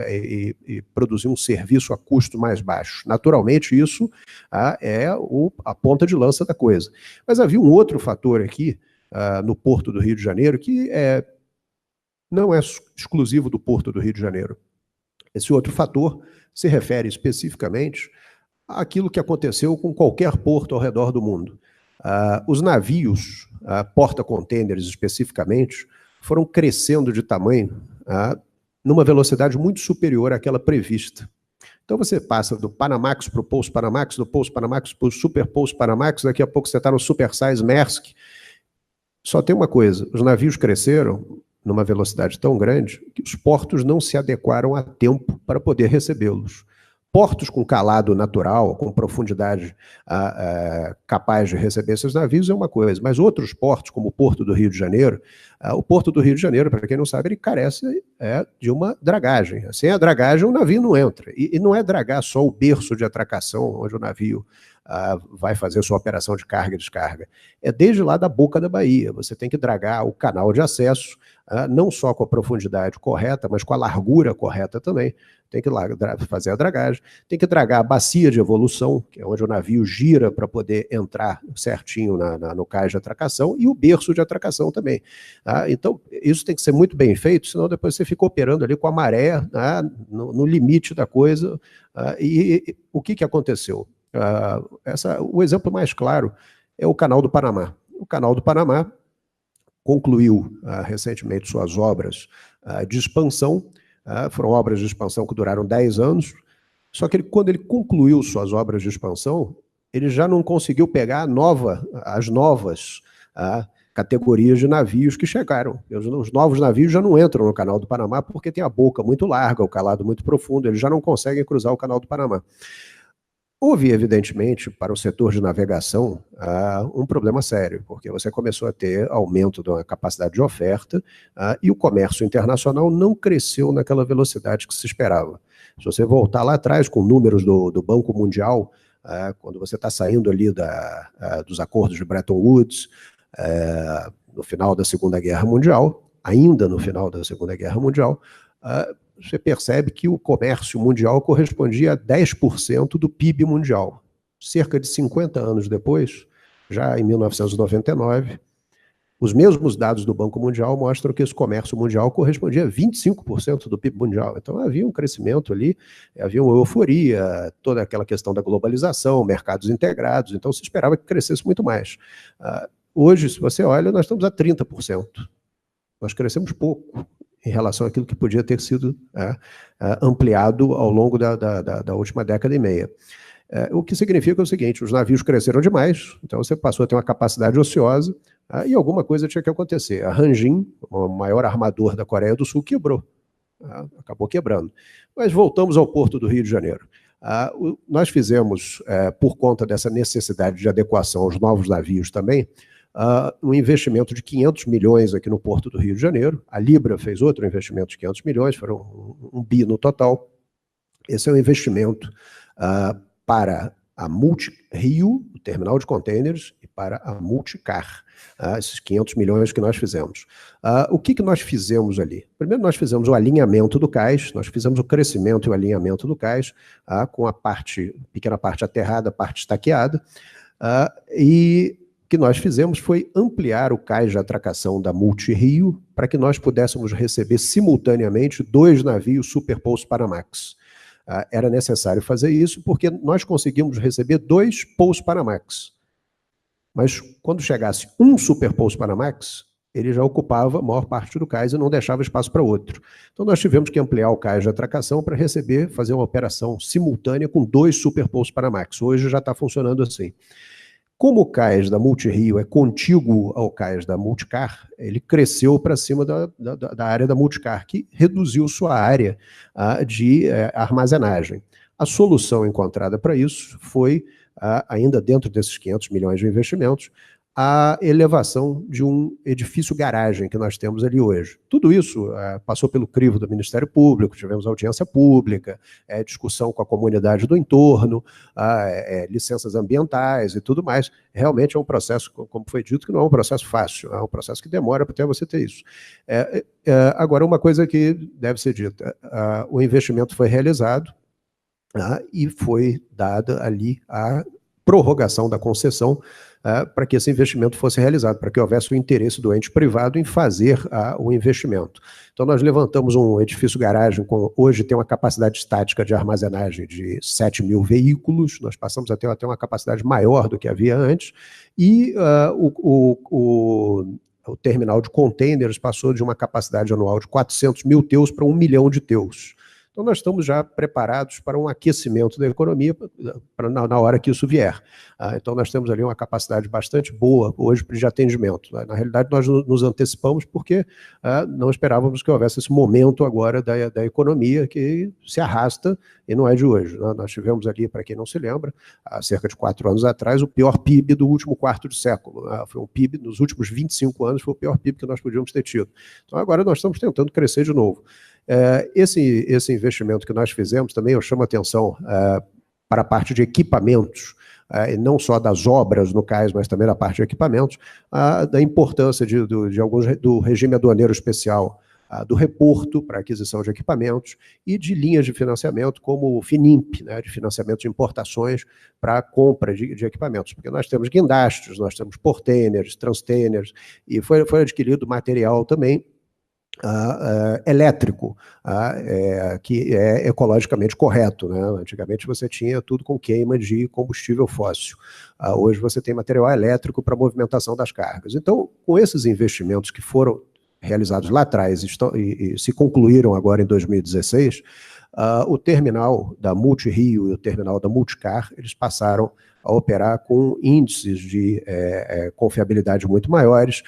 D: e produzir um serviço a custo mais baixo. Naturalmente, isso é a ponta de lança da coisa. Mas havia um outro fator aqui, no Porto do Rio de Janeiro, que não é exclusivo do Porto do Rio de Janeiro. Esse outro fator se refere especificamente àquilo que aconteceu com qualquer porto ao redor do mundo. Os navios, porta-contêineres especificamente, foram crescendo de tamanho numa velocidade muito superior àquela prevista. Então você passa do Panamax para o Post-Panamax, do Post-Panamax para o Super Post-Panamax, daqui a pouco você está no Super Size Maersk. Só tem uma coisa, os navios cresceram numa velocidade tão grande que os portos não se adequaram a tempo para poder recebê-los. Portos com calado natural, com profundidade capaz de receber esses navios é uma coisa, mas outros portos, como o Porto do Rio de Janeiro, o Porto do Rio de Janeiro, para quem não sabe, ele carece de uma dragagem. Sem a dragagem, o navio não entra. E não é dragar só o berço de atracação, onde o navio vai fazer sua operação de carga e descarga. É desde lá da boca da baía. Você tem que dragar o canal de acesso, não só com a profundidade correta, mas com a largura correta também. Tem que fazer a dragagem, tem que dragar a bacia de evolução, que é onde o navio gira para poder entrar certinho no cais de atracação, e o berço de atracação também. Então, isso tem que ser muito bem feito, senão depois você fica operando ali com a maré no limite da coisa. E o que aconteceu? O exemplo mais claro é o Canal do Panamá. O Canal do Panamá concluiu recentemente suas obras de expansão. Foram obras de expansão que duraram 10 anos, só que quando ele concluiu suas obras de expansão, ele já não conseguiu pegar as novas categorias de navios que chegaram. Os novos navios já não entram no Canal do Panamá porque tem a boca muito larga, o calado muito profundo, eles já não conseguem cruzar o Canal do Panamá. Houve, evidentemente, para o setor de navegação, um problema sério, porque você começou a ter aumento da capacidade de oferta e o comércio internacional não cresceu naquela velocidade que se esperava. Se você voltar lá atrás com números do Banco Mundial, quando você está saindo ali dos acordos de Bretton Woods, no final da Segunda Guerra Mundial, ainda no final da Segunda Guerra Mundial, você percebe que o comércio mundial correspondia a 10% do PIB mundial. Cerca de 50 anos depois, já em 1999, os mesmos dados do Banco Mundial mostram que esse comércio mundial correspondia a 25% do PIB mundial. Então havia um crescimento ali, havia uma euforia, toda aquela questão da globalização, mercados integrados, então se esperava que crescesse muito mais. Hoje, se você olha, nós estamos a 30%. Nós crescemos pouco. em relação àquilo que podia ter sido ampliado ao longo da última década e meia. O que significa o seguinte: os navios cresceram demais, então você passou a ter uma capacidade ociosa, e alguma coisa tinha que acontecer. A Hanjin, o maior armador da Coreia do Sul, quebrou, acabou quebrando. Mas voltamos ao Porto do Rio de Janeiro. Nós fizemos, por conta dessa necessidade de adequação aos novos navios também, um investimento de 500 milhões aqui no Porto do Rio de Janeiro. A Libra fez outro investimento de 500 milhões, foram um bi no total. Esse é um investimento para a Multi-Rio, o terminal de contêineres, e para a Multicar, esses 500 milhões que nós fizemos. O que nós fizemos ali? Primeiro, nós fizemos o alinhamento do cais, nós fizemos o crescimento e o alinhamento do cais, com a pequena parte aterrada, a parte estaqueada, e o que nós fizemos foi ampliar o cais de atracação da Multi-Rio para que nós pudéssemos receber simultaneamente 2 navios Superpouso Panamax. Era necessário fazer isso porque nós conseguimos receber 2 Pouso Panamax. Mas quando chegasse um Superpouso Panamax, ele já ocupava a maior parte do cais e não deixava espaço para outro. Então nós tivemos que ampliar o cais de atracação para fazer uma operação simultânea com 2 Superpouso Panamax. Hoje já está funcionando assim. Como o cais da Multi-Rio é contíguo ao cais da Multicar, ele cresceu para cima da área da Multicar, que reduziu sua área de armazenagem. A solução encontrada para isso foi, ainda dentro desses 500 milhões de investimentos, a elevação de um edifício garagem que nós temos ali hoje. Tudo isso passou pelo crivo do Ministério Público, tivemos audiência pública, discussão com a comunidade do entorno, licenças ambientais e tudo mais. Realmente é um processo, como foi dito, que não é um processo fácil, é um processo que demora para você ter isso. Agora, uma coisa que deve ser dita, o investimento foi realizado e foi dada ali a prorrogação da concessão para que esse investimento fosse realizado, para que houvesse o interesse do ente privado em fazer o investimento. Então nós levantamos um edifício garagem, hoje tem uma capacidade estática de armazenagem de 7 mil veículos, nós passamos a ter até uma capacidade maior do que havia antes, e o terminal de contêineres passou de uma capacidade anual de 400 mil teus para 1 milhão de teus. Então, nós estamos já preparados para um aquecimento da economia na hora que isso vier. Então, nós temos ali uma capacidade bastante boa hoje de atendimento. Na realidade, nós nos antecipamos porque não esperávamos que houvesse esse momento agora da economia que se arrasta e não é de hoje. Nós tivemos ali, para quem não se lembra, há cerca de 4 anos atrás, o pior PIB do último quarto de século. Foi um PIB, nos últimos 25 anos, foi o pior PIB que nós podíamos ter tido. Então, agora nós estamos tentando crescer de novo. Esse investimento que nós fizemos também eu chamo a atenção para a parte de equipamentos, e não só das obras no cais, mas também da parte de equipamentos, da importância do regime aduaneiro especial, do reporto para aquisição de equipamentos e de linhas de financiamento como o FINIMP, de financiamento de importações para a compra de equipamentos, porque nós temos guindastes, nós temos portainers, transtainers, e foi adquirido material também elétrico, que é ecologicamente correto, né? Antigamente você tinha tudo com queima de combustível fóssil. Hoje você tem material elétrico para movimentação das cargas. Então, com esses investimentos que foram realizados lá atrás e se concluíram agora em 2016, o terminal da Multi-Rio e o terminal da Multicar, eles passaram a operar com índices de confiabilidade muito maiores,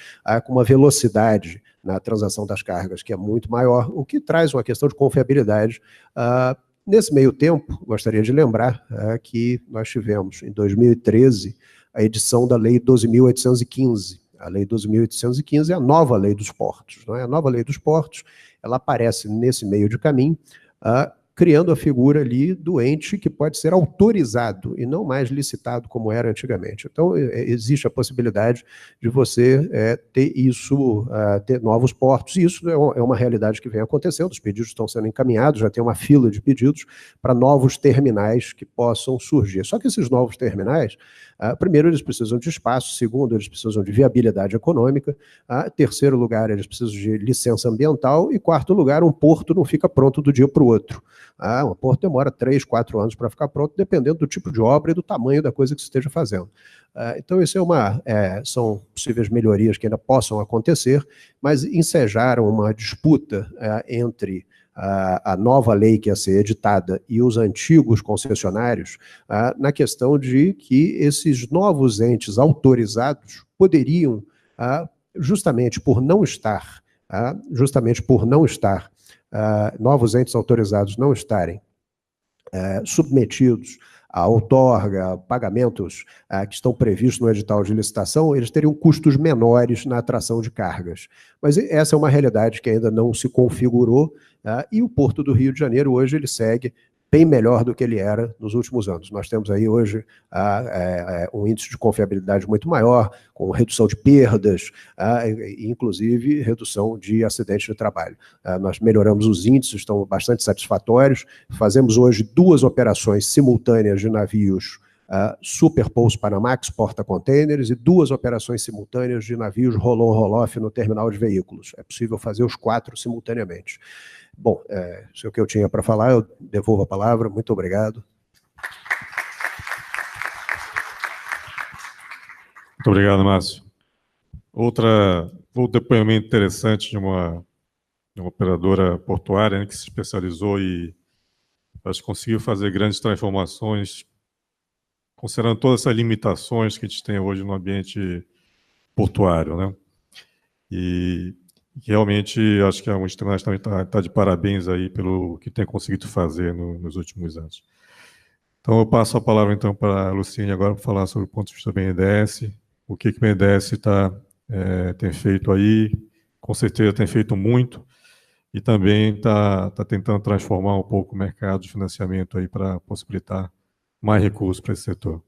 D: com uma velocidade na transação das cargas que é muito maior, o que traz uma questão de confiabilidade. Nesse meio tempo, gostaria de lembrar que nós tivemos, em 2013, a edição da Lei 12.815. A Lei 12.815 é a nova Lei dos Portos. Não é? A nova Lei dos Portos, ela aparece nesse meio de caminho, criando a figura ali do ente que pode ser autorizado e não mais licitado como era antigamente. Então, existe a possibilidade de você ter isso, ter novos portos, e isso é uma realidade que vem acontecendo, os pedidos estão sendo encaminhados, já tem uma fila de pedidos para novos terminais que possam surgir. Só que esses novos terminais, Primeiro, eles precisam de espaço. Segundo, eles precisam de viabilidade econômica. Terceiro lugar, eles precisam de licença ambiental. E quarto lugar, um porto não fica pronto do dia para o outro. Um porto demora 3, 4 anos para ficar pronto, dependendo do tipo de obra e do tamanho da coisa que você esteja fazendo. Então, isso são possíveis melhorias que ainda possam acontecer, mas ensejaram uma disputa entre a nova lei que ia ser editada e os antigos concessionários na questão de que esses novos entes autorizados poderiam, justamente por não estar, novos entes autorizados não estarem submetidos a outorga, pagamentos que estão previstos no edital de licitação, eles teriam custos menores na atração de cargas. Mas essa é uma realidade que ainda não se configurou, e o Porto do Rio de Janeiro hoje ele segue bem melhor do que ele era nos últimos anos. Nós temos aí hoje um índice de confiabilidade muito maior, com redução de perdas, inclusive redução de acidentes de trabalho. Nós melhoramos os índices, estão bastante satisfatórios. Fazemos hoje 2 operações simultâneas de navios Super Pulse Panamax, porta-containers, e 2 operações simultâneas de navios roll-on, roll-off no terminal de veículos. É possível fazer os 4 simultaneamente. Bom, isso é o que eu tinha para falar, eu devolvo a palavra, muito obrigado.
B: Muito obrigado, Márcio. Outro depoimento interessante de uma operadora portuária, né, que se especializou e acho que conseguiu fazer grandes transformações, considerando todas essas limitações que a gente tem hoje no ambiente portuário, né? E realmente, acho que a Multinacional também está de parabéns aí pelo que tem conseguido fazer nos últimos anos. Então, eu passo a palavra, então, para a Luciene agora para falar sobre o ponto de vista do BNDES, o que o BNDES tem feito aí, com certeza tem feito muito, e também está tentando transformar um pouco o mercado de financiamento aí para possibilitar mais recursos para esse setor.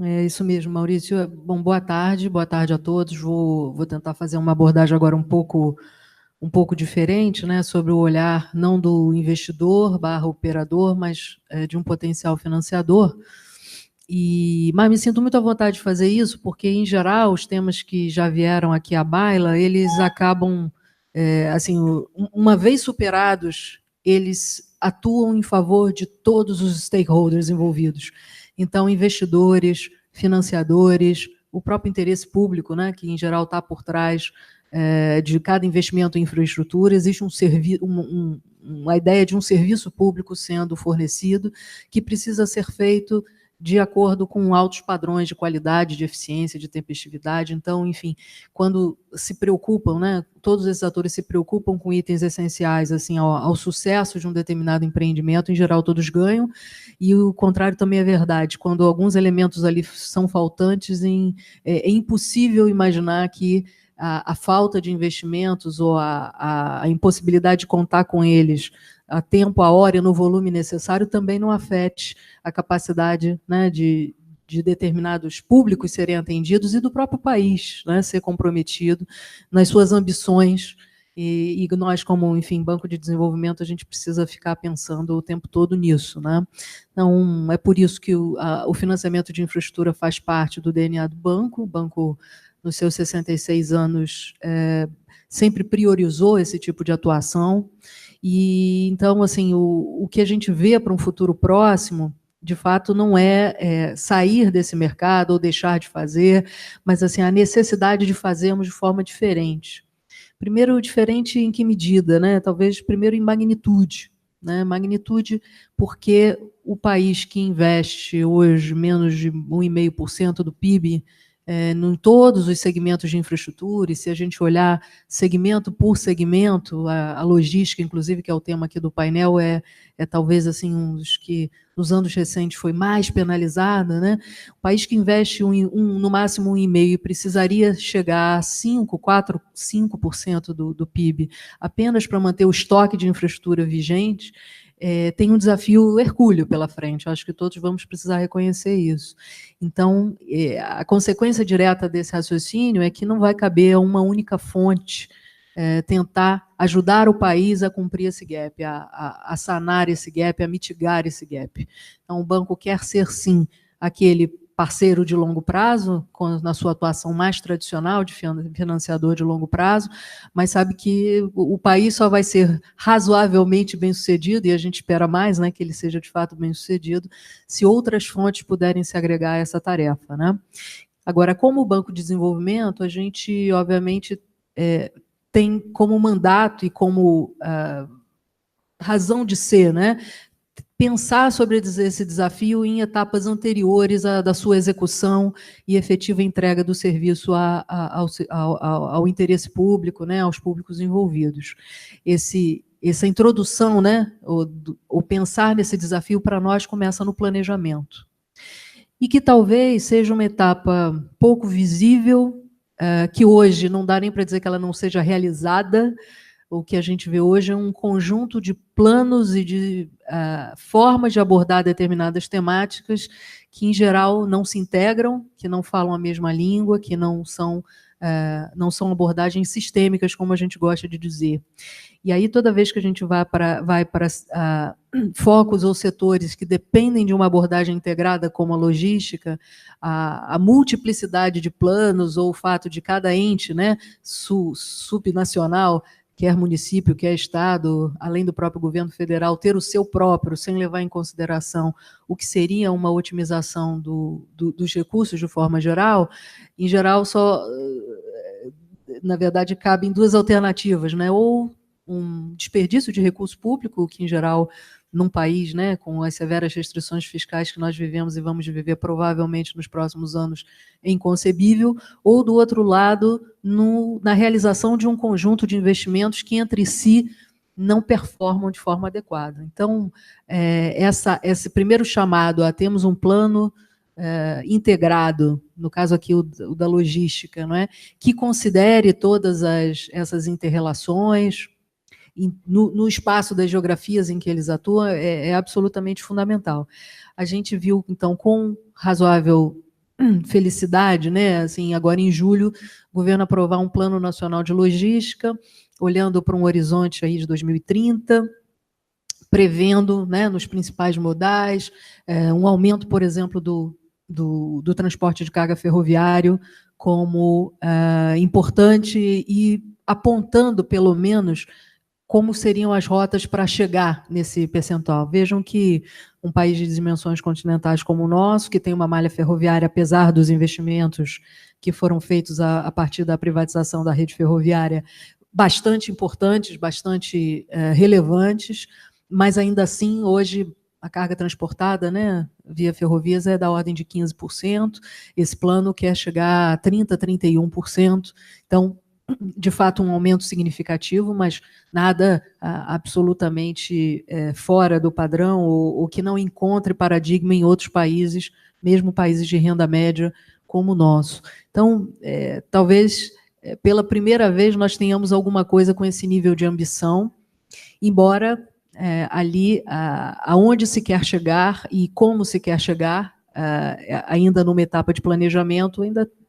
E: É isso mesmo, Maurício. Bom, boa tarde a todos. Vou tentar fazer uma abordagem agora um pouco diferente, né, sobre o olhar não do investidor / operador, mas de um potencial financiador. Mas me sinto muito à vontade de fazer isso, porque, em geral, os temas que já vieram aqui à baila, eles acabam, assim, uma vez superados, eles atuam em favor de todos os stakeholders envolvidos. Então, investidores, financiadores, o próprio interesse público, né, que, em geral, está por trás de cada investimento em infraestrutura, existe uma ideia de um serviço público sendo fornecido, que precisa ser feito de acordo com altos padrões de qualidade, de eficiência, de tempestividade. Então, enfim, quando se preocupam, né, todos esses atores se preocupam com itens essenciais assim, ao sucesso de um determinado empreendimento, em geral todos ganham, e o contrário também é verdade. Quando alguns elementos ali são faltantes, é impossível imaginar que a falta de investimentos ou a impossibilidade de contar com eles a tempo, a hora e no volume necessário também não afete a capacidade, né, de determinados públicos serem atendidos e do próprio país, né, ser comprometido nas suas ambições. E nós, como, enfim, Banco de Desenvolvimento, a gente precisa ficar pensando o tempo todo nisso, né? Então, é por isso que o financiamento de infraestrutura faz parte do DNA do banco. O banco, nos seus 66 anos, sempre priorizou esse tipo de atuação. E, então, assim, o que a gente vê para um futuro próximo, de fato, não é sair desse mercado ou deixar de fazer, mas assim, a necessidade de fazermos de forma diferente. Primeiro, diferente em que medida, né? Talvez primeiro em magnitude, né? Magnitude porque o país que investe hoje menos de 1,5% do PIB em todos os segmentos de infraestrutura, e se a gente olhar segmento por segmento, a logística, inclusive, que é o tema aqui do painel, é talvez assim, um dos que, nos anos recentes, foi mais penalizada, né? O país que investe no máximo 1,5% precisaria chegar a 5% do PIB apenas para manter o estoque de infraestrutura vigente, tem um desafio hercúleo pela frente. Acho que todos vamos precisar reconhecer isso. Então, a consequência direta desse raciocínio é que não vai caber a uma única fonte tentar ajudar o país a cumprir esse gap, a sanar esse gap, a mitigar esse gap. Então, o banco quer ser, sim, aquele parceiro de longo prazo, na sua atuação mais tradicional de financiador de longo prazo, mas sabe que o país só vai ser razoavelmente bem-sucedido, e a gente espera mais, né, que ele seja de fato bem-sucedido, se outras fontes puderem se agregar a essa tarefa, né? Agora, como Banco de Desenvolvimento, a gente, obviamente, tem como mandato e como razão de ser, né, pensar sobre esse desafio em etapas anteriores da sua execução e efetiva entrega do serviço ao interesse público, né, aos públicos envolvidos. Essa introdução, né, o pensar nesse desafio, para nós, começa no planejamento. E que talvez seja uma etapa pouco visível, que hoje não dá nem para dizer que ela não seja realizada. O que a gente vê hoje é um conjunto de planos e de formas de abordar determinadas temáticas que, em geral, não se integram, que não falam a mesma língua, que não são abordagens sistêmicas, como a gente gosta de dizer. E aí, toda vez que a gente vai para focos ou setores que dependem de uma abordagem integrada, como a logística, a multiplicidade de planos, ou o fato de cada ente, né, subnacional, quer município, quer estado, além do próprio governo federal, ter o seu próprio, sem levar em consideração o que seria uma otimização dos recursos de forma geral, em geral, na verdade, cabem duas alternativas, né? Ou um desperdício de recurso público, que, em geral, num país, né, com as severas restrições fiscais que nós vivemos e vamos viver provavelmente nos próximos anos, é inconcebível, ou, do outro lado, na realização de um conjunto de investimentos que, entre si, não performam de forma adequada. Então, esse primeiro chamado a termos um plano integrado, no caso aqui o da logística, não é, que considere todas essas interrelações, no espaço das geografias em que eles atuam, é absolutamente fundamental. A gente viu, então, com razoável felicidade, né, assim, agora em julho, o governo aprovar um Plano Nacional de Logística, olhando para um horizonte aí de 2030, prevendo, né, nos principais modais, um aumento, por exemplo, do transporte de carga ferroviário como importante, e apontando, pelo menos, como seriam as rotas para chegar nesse percentual. Vejam que um país de dimensões continentais como o nosso, que tem uma malha ferroviária, apesar dos investimentos que foram feitos a partir da privatização da rede ferroviária, bastante importantes, bastante relevantes, mas ainda assim, hoje, a carga transportada, né, via ferrovias é da ordem de 15%, esse plano quer chegar a 30%, 31%, então, de fato, um aumento significativo, mas nada absolutamente fora do padrão, ou que não encontre paradigma em outros países, mesmo países de renda média como o nosso. Então, talvez, pela primeira vez, nós tenhamos alguma coisa com esse nível de ambição, embora ali, aonde se quer chegar e como se quer chegar, ainda numa etapa de planejamento,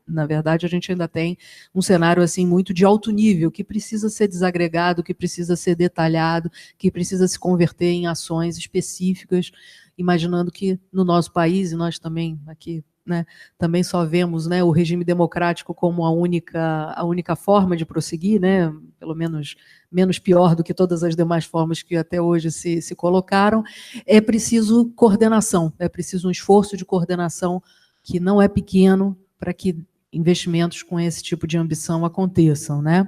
E: na verdade, a gente ainda tem um cenário assim muito de alto nível, que precisa ser desagregado, que precisa ser detalhado, que precisa se converter em ações específicas, imaginando que no nosso país, e nós também aqui, né, também só vemos, né, o regime democrático como a única forma de prosseguir, né, pelo menos menos pior do que todas as demais formas que até hoje se colocaram. É preciso coordenação, é preciso um esforço de coordenação que não é pequeno, para que investimentos com esse tipo de ambição aconteçam, né?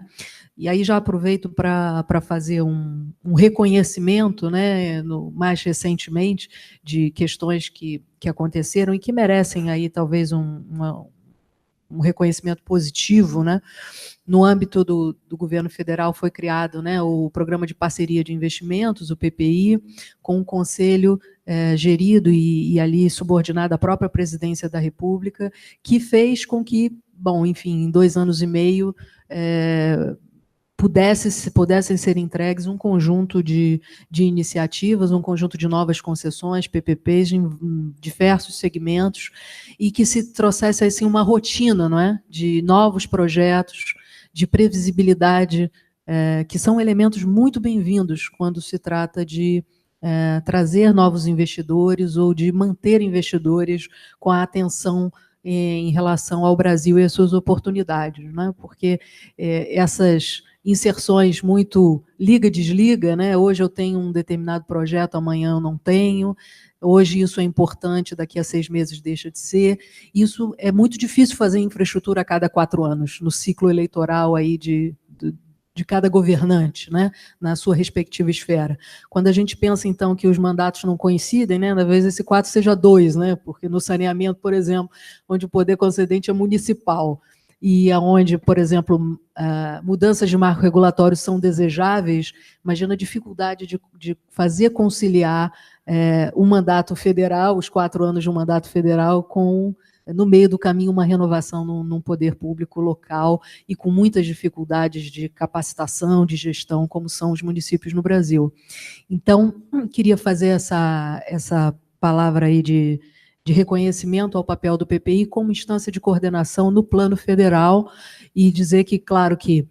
E: E aí já aproveito para fazer um reconhecimento, né, mais recentemente, de questões que aconteceram e que merecem aí talvez um reconhecimento positivo, né? No âmbito do governo federal foi criado, né, o Programa de Parceria de Investimentos, o PPI, com um conselho gerido e ali subordinado à própria presidência da República, que fez com que, bom, enfim, em 2 anos e meio, pudessem ser entregues um conjunto de iniciativas, um conjunto de novas concessões, PPPs, em diversos segmentos, e que se trouxesse assim, uma rotina, não é, de novos projetos, de previsibilidade, que são elementos muito bem-vindos quando se trata de trazer novos investidores ou de manter investidores com a atenção em relação ao Brasil e às suas oportunidades, né? Porque essas inserções muito liga-desliga, né? Hoje eu tenho um determinado projeto, amanhã eu não tenho, hoje isso é importante, daqui a 6 meses deixa de ser. Isso é muito difícil fazer infraestrutura a cada 4 anos, no ciclo eleitoral aí de cada governante, né, na sua respectiva esfera. Quando a gente pensa, então, que os mandatos não coincidem, né, talvez esse 4 seja 2, né, porque no saneamento, por exemplo, onde o poder concedente é municipal, e onde, por exemplo, mudanças de marco regulatório são desejáveis, imagina a dificuldade de fazer conciliar um mandato federal, os 4 anos de um mandato federal, com, no meio do caminho, uma renovação num poder público local e com muitas dificuldades de capacitação, de gestão, como são os municípios no Brasil. Então, queria fazer essa palavra aí de reconhecimento ao papel do PPI como instância de coordenação no plano federal e dizer que, claro, que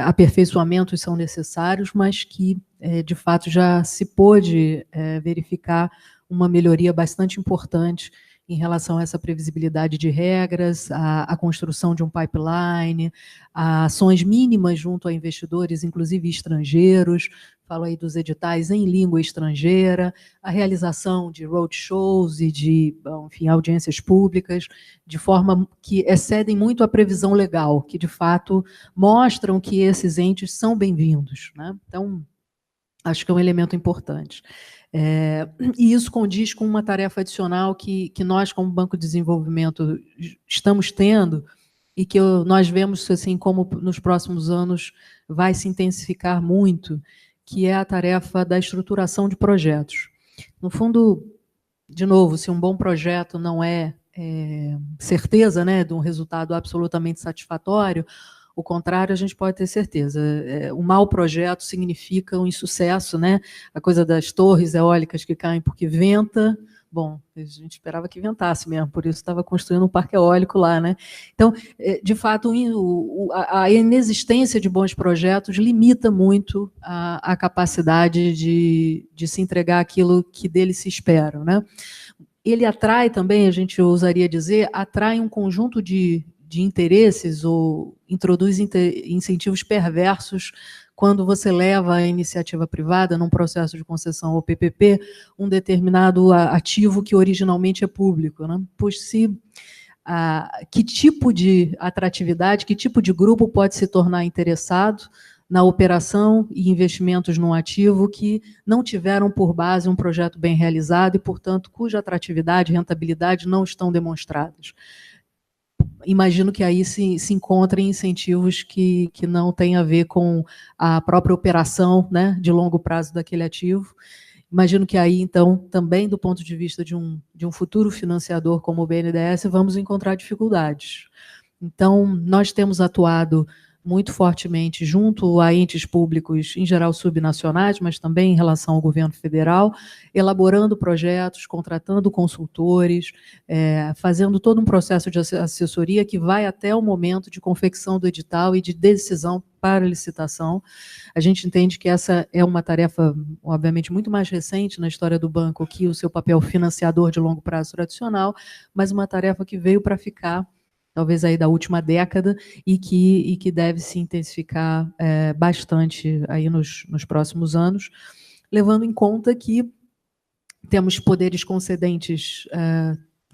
E: aperfeiçoamentos são necessários, mas que, de fato, já se pôde verificar uma melhoria bastante importante em relação a essa previsibilidade de regras, a construção de um pipeline, a ações mínimas junto a investidores, inclusive estrangeiros, falo aí dos editais em língua estrangeira, a realização de roadshows e de, enfim, audiências públicas, de forma que excedem muito a previsão legal, que, de fato, mostram que esses entes são bem-vindos, né? Então, acho que é um elemento importante. E isso condiz com uma tarefa adicional que nós, como Banco de Desenvolvimento, estamos tendo e que nós vemos, assim, como nos próximos anos vai se intensificar muito, que é a tarefa da estruturação de projetos. No fundo, de novo, se um bom projeto não é certeza, né, de um resultado absolutamente satisfatório, o contrário, a gente pode ter certeza. Um mau projeto significa um insucesso, né? A coisa das torres eólicas que caem porque venta. Bom, a gente esperava que ventasse mesmo, por isso estava construindo um parque eólico lá, né? Então, de fato, a inexistência de bons projetos limita muito a capacidade de se entregar aquilo que dele se espera, né? Ele atrai também, a gente ousaria dizer, atrai um conjunto de interesses ou introduz incentivos perversos quando você leva a iniciativa privada num processo de concessão ou PPP um determinado ativo que originalmente é público, né? Pois que tipo de atratividade, que tipo de grupo pode se tornar interessado na operação e investimentos num ativo que não tiveram por base um projeto bem realizado e, portanto, cuja atratividade e rentabilidade não estão demonstradas. Imagino que aí se encontrem incentivos que não têm a ver com a própria operação, né, de longo prazo daquele ativo. Imagino que aí, então, também do ponto de vista de um futuro financiador como o BNDES, vamos encontrar dificuldades. Então, nós temos atuado muito fortemente junto a entes públicos, em geral subnacionais, mas também em relação ao governo federal, elaborando projetos, contratando consultores, fazendo todo um processo de assessoria que vai até o momento de confecção do edital e de decisão para licitação. A gente entende que essa é uma tarefa, obviamente, muito mais recente na história do banco que o seu papel financiador de longo prazo tradicional, mas uma tarefa que veio para ficar, talvez aí da última década, e que deve se intensificar bastante aí nos próximos anos, levando em conta que temos poderes concedentes,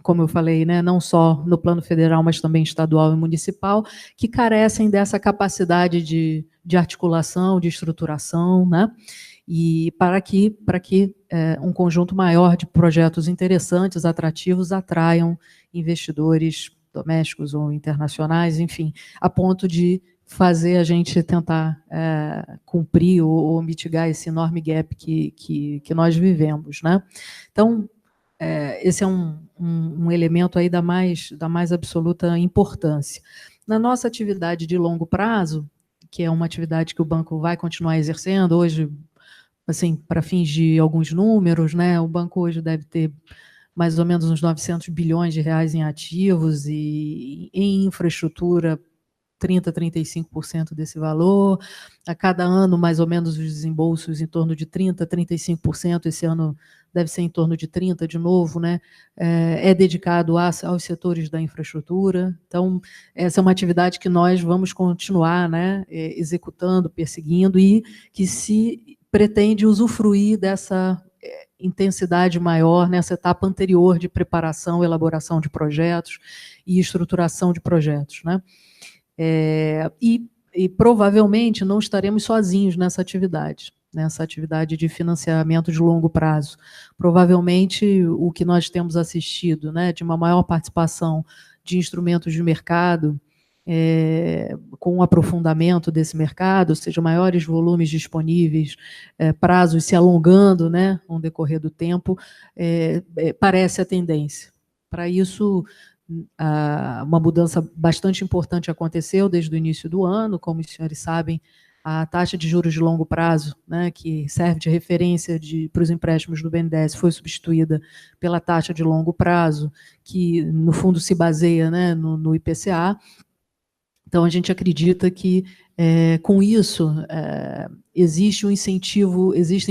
E: como eu falei, né, não só no plano federal, mas também estadual e municipal, que carecem dessa capacidade de articulação, de estruturação, né, e para que um conjunto maior de projetos interessantes, atrativos, atraiam investidores domésticos ou internacionais, enfim, a ponto de fazer a gente tentar cumprir ou mitigar esse enorme gap que nós vivemos, né? Então, esse é um elemento aí da mais absoluta importância. Na nossa atividade de longo prazo, que é uma atividade que o banco vai continuar exercendo, hoje, assim, para fins de alguns números, né, o banco hoje deve ter mais ou menos uns 900 bilhões de reais em ativos e em infraestrutura 30%, 35% desse valor. A cada ano, mais ou menos, os desembolsos em torno de 30%, 35%. Esse ano deve ser em torno de 30% de novo, né? É dedicado aos setores da infraestrutura. Então, essa é uma atividade que nós vamos continuar, né, executando, perseguindo, e que se pretende usufruir dessa intensidade maior nessa etapa anterior de preparação, elaboração de projetos e estruturação de projetos, né? E provavelmente não estaremos sozinhos nessa atividade de financiamento de longo prazo. Provavelmente o que nós temos assistido, né, de uma maior participação de instrumentos de mercado, com o aprofundamento desse mercado, ou seja, maiores volumes disponíveis, prazos se alongando, né, no decorrer do tempo, parece a tendência. Para isso, uma mudança bastante importante aconteceu desde o início do ano. Como os senhores sabem, a taxa de juros de longo prazo, né, que serve de referência para os empréstimos do BNDES, foi substituída pela taxa de longo prazo, que, no fundo, se baseia, né, no IPCA. Então, a gente acredita que, com isso, existem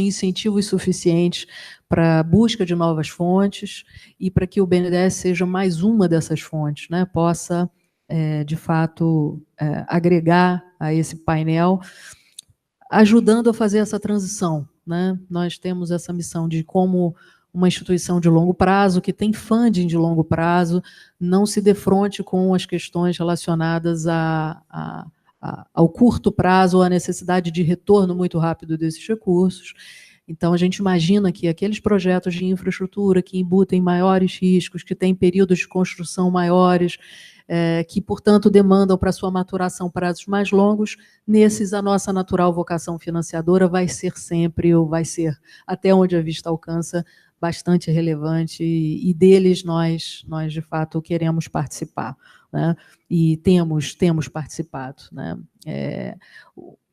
E: incentivos suficientes para a busca de novas fontes e para que o BNDES seja mais uma dessas fontes, né, possa, de fato, agregar a esse painel, ajudando a fazer essa transição, né? Nós temos essa missão de, como uma instituição de longo prazo, que tem funding de longo prazo, não se defronte com as questões relacionadas ao curto prazo ou à necessidade de retorno muito rápido desses recursos. Então, a gente imagina que aqueles projetos de infraestrutura que embutem maiores riscos, que têm períodos de construção maiores, que, portanto, demandam para sua maturação prazos mais longos, nesses a nossa natural vocação financiadora vai ser sempre, ou vai ser, até onde a vista alcança, bastante relevante, e deles nós de fato queremos participar, né? E temos participado, né?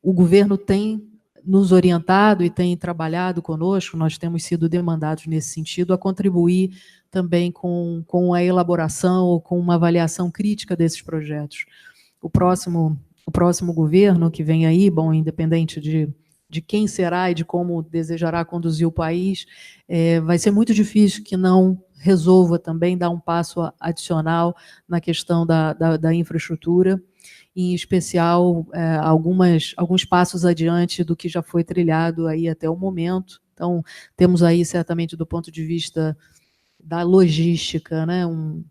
E: O governo tem nos orientado e tem trabalhado conosco, nós temos sido demandados nesse sentido a contribuir também com a elaboração ou com uma avaliação crítica desses projetos. O próximo governo que vem aí, bom, independente de quem será e de como desejará conduzir o país, vai ser muito difícil que não resolva também dar um passo adicional na questão da infraestrutura, em especial alguns passos adiante do que já foi trilhado aí até o momento. Então, temos aí, certamente, do ponto de vista da logística, né,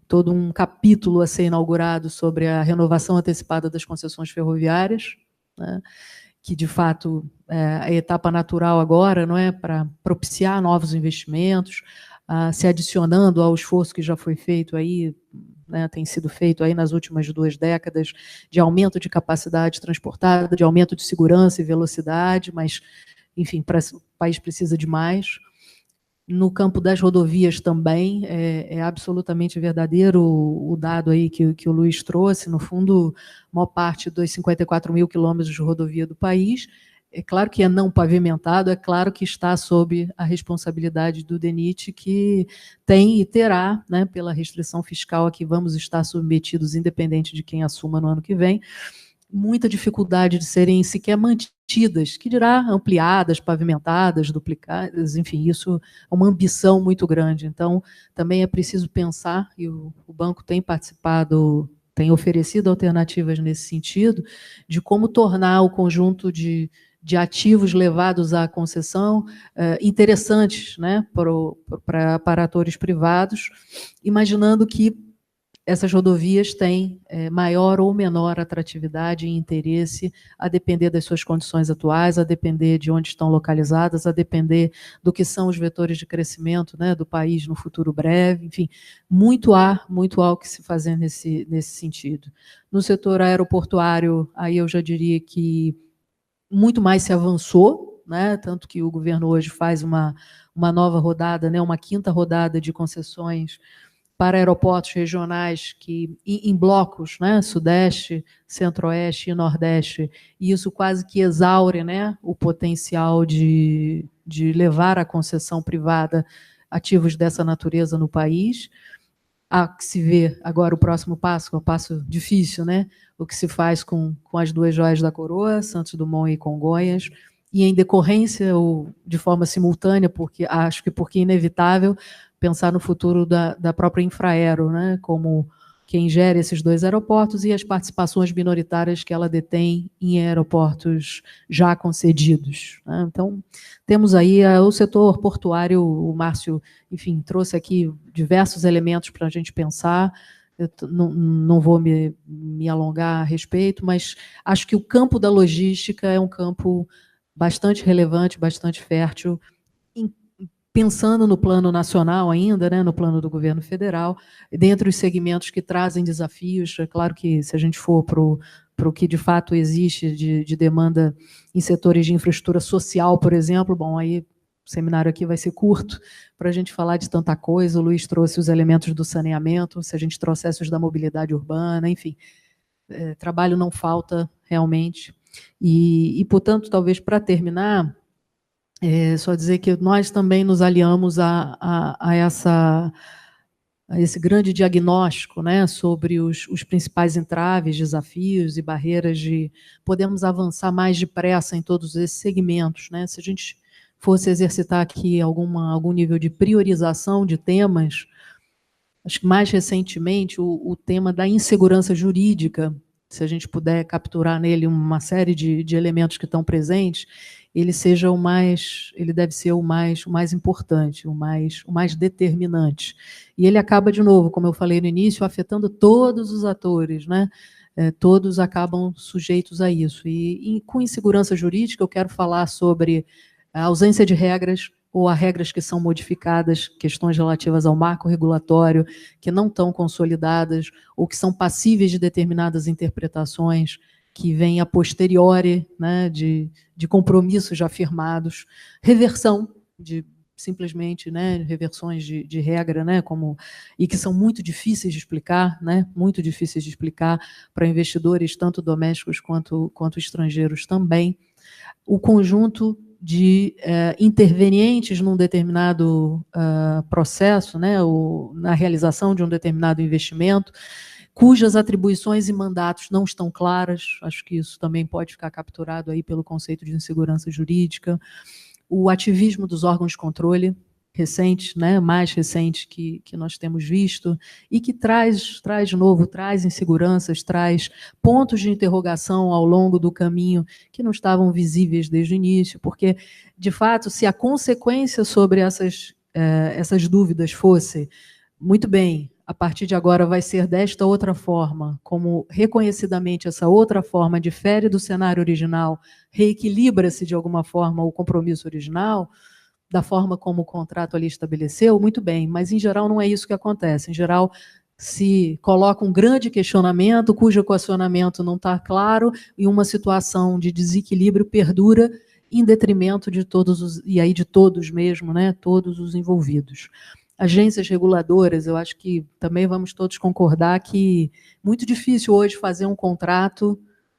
E: todo um capítulo a ser inaugurado sobre a renovação antecipada das concessões ferroviárias, né, que, de fato, é a etapa natural agora, não é, para propiciar novos investimentos, se adicionando ao esforço que já foi feito aí, né, tem sido feito aí nas últimas 2 décadas, de aumento de capacidade transportada, de aumento de segurança e velocidade, mas, enfim, o país precisa de mais. No campo das rodovias também, é absolutamente verdadeiro o dado aí que o Luiz trouxe. No fundo, a maior parte dos 54 mil quilômetros de rodovia do país, é claro que é não pavimentado, é claro que está sob a responsabilidade do DENIT, que tem e terá, né, pela restrição fiscal a que vamos estar submetidos, independente de quem assuma no ano que vem, muita dificuldade de serem sequer mantidas, que dirá ampliadas, pavimentadas, duplicadas, enfim, isso é uma ambição muito grande. Então, também é preciso pensar, e o banco tem participado, tem oferecido alternativas nesse sentido, de como tornar o conjunto de ativos levados à concessão interessantes, né, para atores privados, imaginando que essas rodovias têm maior ou menor atratividade e interesse, a depender das suas condições atuais, a depender de onde estão localizadas, a depender do que são os vetores de crescimento, né, do país no futuro breve. Enfim, muito há o que se fazer nesse sentido. No setor aeroportuário, aí eu já diria que muito mais se avançou, né, tanto que o governo hoje faz uma nova rodada, né, uma 5ª rodada de concessões para aeroportos regionais que, em blocos, né, Sudeste, Centro-Oeste e Nordeste, e isso quase que exaure, né, o potencial de levar à concessão privada ativos dessa natureza no país. há que se ver agora o próximo passo, que é um passo difícil, né? O que se faz com as duas joias da coroa, Santos Dumont e Congonhas, e em decorrência ou de forma simultânea, porque acho que porque inevitável, pensar no futuro da própria Infraero, né? Como quem gera esses dois aeroportos e as participações minoritárias que ela detém em aeroportos já concedidos, né? Então, temos aí o setor portuário, o Márcio, enfim, trouxe aqui diversos elementos para a gente pensar. Eu não vou me alongar a respeito, mas acho que o campo da logística é um campo bastante relevante, bastante fértil, pensando no plano nacional ainda, né, no plano do governo federal, dentre os segmentos que trazem desafios. É claro que, se a gente for para o que de fato existe de demanda em setores de infraestrutura social, por exemplo, bom, aí o seminário aqui vai ser curto para a gente falar de tanta coisa. O Luiz trouxe os elementos do saneamento, se a gente trouxesse os da mobilidade urbana, enfim, trabalho não falta realmente. E portanto, talvez para terminar, só dizer que nós também nos aliamos a esse grande diagnóstico, né, sobre os principais entraves, desafios e barreiras de podermos avançar mais depressa em todos esses segmentos, né? Se a gente fosse exercitar aqui algum nível de priorização de temas, acho que mais recentemente o tema da insegurança jurídica, se a gente puder capturar nele uma série de elementos que estão presentes, ele deve ser o mais importante, o mais determinante. E ele acaba, de novo, como eu falei no início, afetando todos os atores, né? Todos acabam sujeitos a isso. E com insegurança jurídica, eu quero falar sobre a ausência de regras, ou há regras que são modificadas, questões relativas ao marco regulatório, que não estão consolidadas, ou que são passíveis de determinadas interpretações, que vêm a posteriori, né, de compromissos já firmados, reversão de simplesmente, né, reversões de regra, né, e que são muito difíceis de explicar, né, muito difíceis de explicar para investidores, tanto domésticos quanto estrangeiros também. O conjunto de intervenientes num determinado processo, né, na realização de um determinado investimento, cujas atribuições e mandatos não estão claras. Acho que isso também pode ficar capturado aí pelo conceito de insegurança jurídica. O ativismo dos órgãos de controle recente, né, mais recente que nós temos visto, e que traz de novo, traz inseguranças, traz pontos de interrogação ao longo do caminho que não estavam visíveis desde o início, porque, de fato, se a consequência sobre essas dúvidas fosse, muito bem, a partir de agora vai ser desta outra forma, como reconhecidamente essa outra forma difere do cenário original, reequilibra-se de alguma forma o compromisso original, da forma como o contrato ali estabeleceu, muito bem, mas em geral não é isso que acontece. Em geral, se coloca um grande questionamento, cujo equacionamento não está claro, e uma situação de desequilíbrio perdura em detrimento de todos de todos mesmo, né, todos os envolvidos. Agências reguladoras, eu acho que também vamos todos concordar que é muito difícil hoje fazer um contrato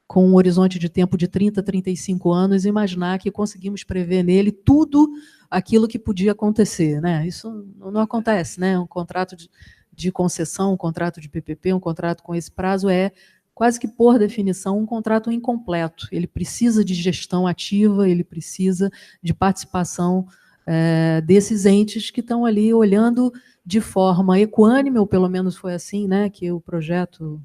E: com um horizonte de tempo de 30, 35 anos, e imaginar que conseguimos prever nele tudo aquilo que podia acontecer, né? Isso não acontece, né? Um contrato de concessão, um contrato de PPP, um contrato com esse prazo é, quase que por definição, um contrato incompleto. Ele precisa de gestão ativa, ele precisa de participação desses entes que estão ali olhando de forma equânime, ou pelo menos foi assim, né, que o projeto,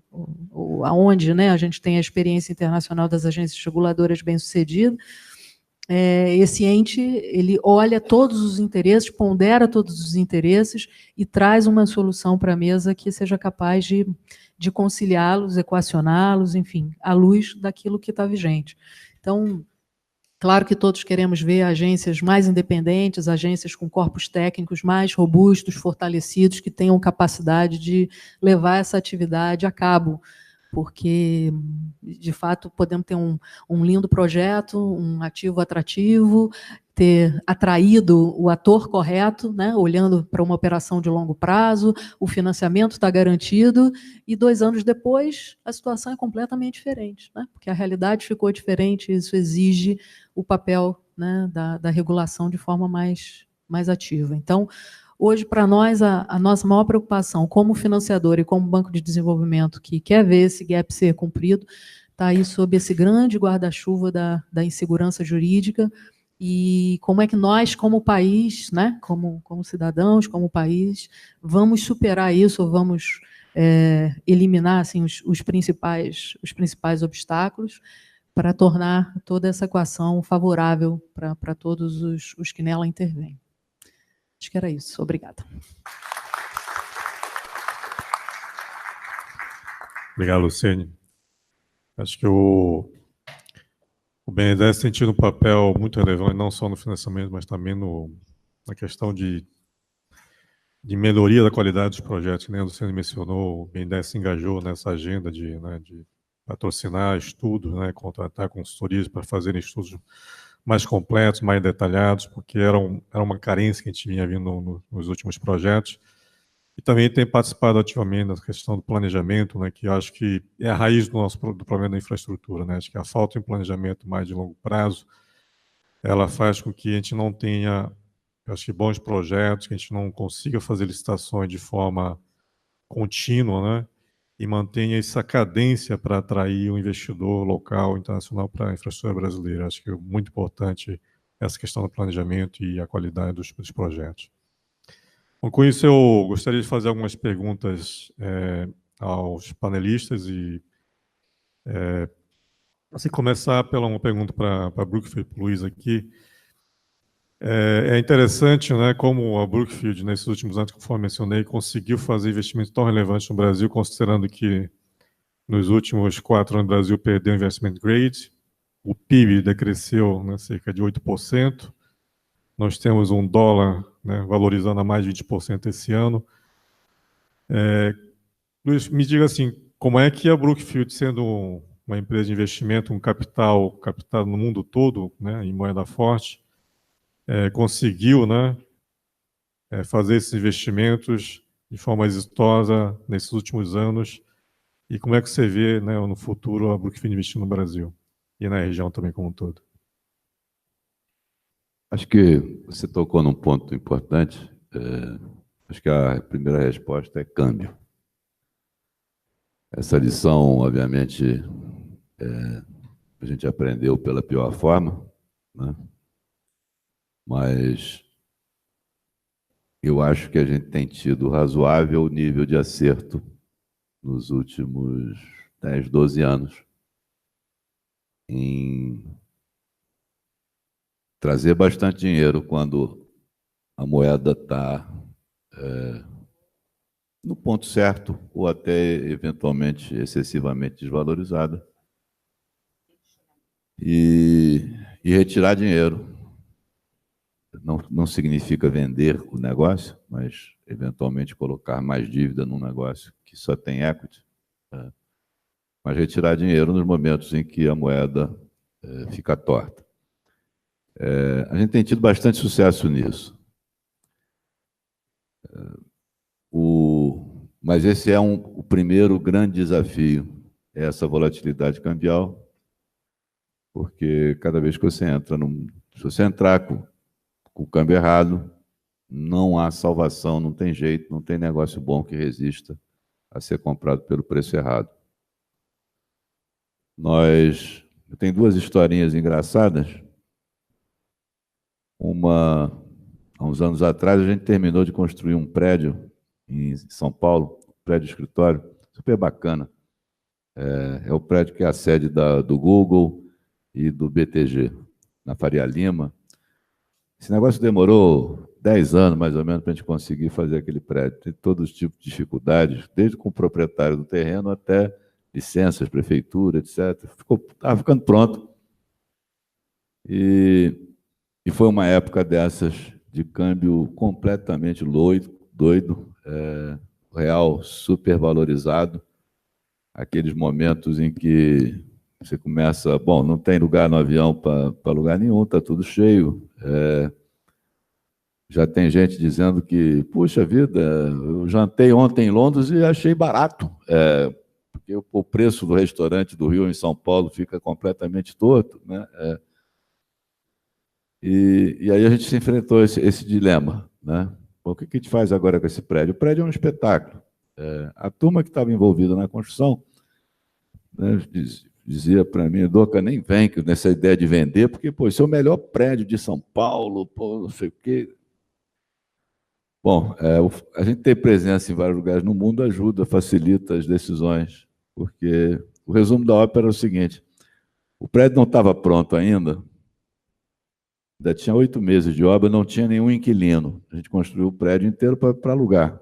E: aonde, né, a gente tem a experiência internacional das agências reguladoras bem-sucedida, esse ente, ele olha todos os interesses, pondera todos os interesses e traz uma solução para a mesa que seja capaz de conciliá-los, equacioná-los, enfim, à luz daquilo que está vigente. Então, claro que todos queremos ver agências mais independentes, agências com corpos técnicos mais robustos, fortalecidos, que tenham capacidade de levar essa atividade a cabo, porque, de fato, podemos ter um lindo projeto, um ativo atrativo, ter atraído o ator correto, né, olhando para uma operação de longo prazo, o financiamento está garantido, e 2 anos depois a situação é completamente diferente, né, porque a realidade ficou diferente, e isso exige o papel, né, da regulação de forma mais ativa. Então, Hoje, para nós, a nossa maior preocupação como financiador e como banco de desenvolvimento que quer ver esse gap ser cumprido, está aí sob esse grande guarda-chuva da insegurança jurídica e como é que nós, como país, né, como cidadãos, como país, vamos superar isso, ou vamos eliminar assim, os principais obstáculos para tornar toda essa equação favorável para todos os que nela intervêm. Acho que era isso. Obrigada.
B: Obrigado, Luciene. Acho que o BNDES tem tido um papel muito relevante, não só no financiamento, mas também na questão de melhoria da qualidade dos projetos, que nem a Luciene mencionou. O BNDES se engajou nessa agenda de patrocinar estudos, né, contratar consultorias para fazerem estudos mais completos, mais detalhados, porque era uma carência que a gente vinha vindo nos últimos projetos. E também tem participado ativamente na questão do planejamento, né, que eu acho que é a raiz do problema da infraestrutura, né? Acho que a falta de planejamento mais de longo prazo, ela faz com que a gente não tenha, acho que, bons projetos, que a gente não consiga fazer licitações de forma contínua, né? E mantenha essa cadência para atrair um investidor local, internacional para a infraestrutura brasileira. Acho que é muito importante essa questão do planejamento e a qualidade dos projetos. Bom, com isso, eu gostaria de fazer algumas perguntas aos panelistas e assim, começar pela uma pergunta para a Brookfield, para o Luiz aqui. É interessante, né, como a Brookfield, nesses últimos anos, conforme mencionei, conseguiu fazer investimentos tão relevantes no Brasil, considerando que nos últimos 4 anos o Brasil perdeu o investment grade, o PIB decresceu, né, cerca de 8%, nós temos um dólar, né, valorizando a mais de 20% esse ano. Luiz, me diga assim, como é que a Brookfield, sendo uma empresa de investimento, um capital captado no mundo todo, né, em moeda forte, conseguiu, né, fazer esses investimentos de forma exitosa nesses últimos anos, e como é que você vê, né, no futuro a Brookfield investindo no Brasil e na região também como um todo?
C: Acho que você tocou num ponto importante. Acho que a primeira resposta é câmbio. Essa lição, obviamente, a gente aprendeu pela pior forma, né? Mas eu acho que a gente tem tido razoável nível de acerto nos últimos 10, 12 anos em trazer bastante dinheiro quando a moeda está no ponto certo ou até eventualmente excessivamente desvalorizada e retirar dinheiro. Não significa vender o negócio, mas eventualmente colocar mais dívida num negócio que só tem equity, mas retirar dinheiro nos momentos em que a moeda fica torta. A gente tem tido bastante sucesso nisso. Mas esse é o primeiro grande desafio, essa volatilidade cambial, porque cada vez que você entra, se você entrar com o câmbio errado, não há salvação, não tem jeito, não tem negócio bom que resista a ser comprado pelo preço errado. Eu tenho 2 historinhas engraçadas. Uma, há uns anos atrás, a gente terminou de construir um prédio em São Paulo, um prédio escritório, super bacana. É o prédio que é a sede do Google e do BTG, na Faria Lima. Esse negócio demorou 10 anos, mais ou menos, para a gente conseguir fazer aquele prédio. Tem todos os tipos de dificuldades, desde com o proprietário do terreno até licenças, prefeitura, etc. Estava ficando pronto. E foi uma época dessas de câmbio completamente doido, o real super valorizado, aqueles momentos em que você começa, bom, não tem lugar no avião para lugar nenhum, está tudo cheio. Já tem gente dizendo que, puxa vida, eu jantei ontem em Londres e achei barato, porque o preço do restaurante do Rio em São Paulo fica completamente torto, né? E aí a gente se enfrentou esse dilema, né? o que a gente faz agora com esse prédio? O prédio é um espetáculo. A turma que estava envolvida na construção, né, dizia para mim, Doca, nem vem nessa ideia de vender, porque pô, esse é o melhor prédio de São Paulo, pô, não sei o quê. Bom, a gente ter presença em vários lugares no mundo ajuda, facilita as decisões, porque o resumo da ópera é o seguinte: o prédio não estava pronto ainda tinha 8 meses de obra, não tinha nenhum inquilino. A gente construiu o prédio inteiro para alugar.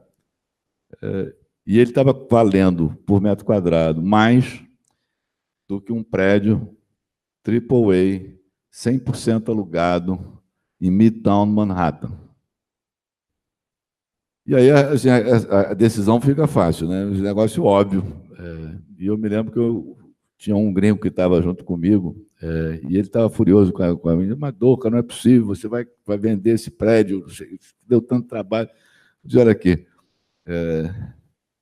C: E ele estava valendo por metro quadrado mais do que um prédio AAA, 100% alugado, em Midtown Manhattan. E aí assim, a decisão fica fácil, né? Um negócio óbvio. E eu me lembro que eu tinha um gringo que estava junto comigo, e ele estava furioso com a menina, mas Doca, não é possível, você vai vender esse prédio, deu tanto trabalho. Eu disse, olha aqui,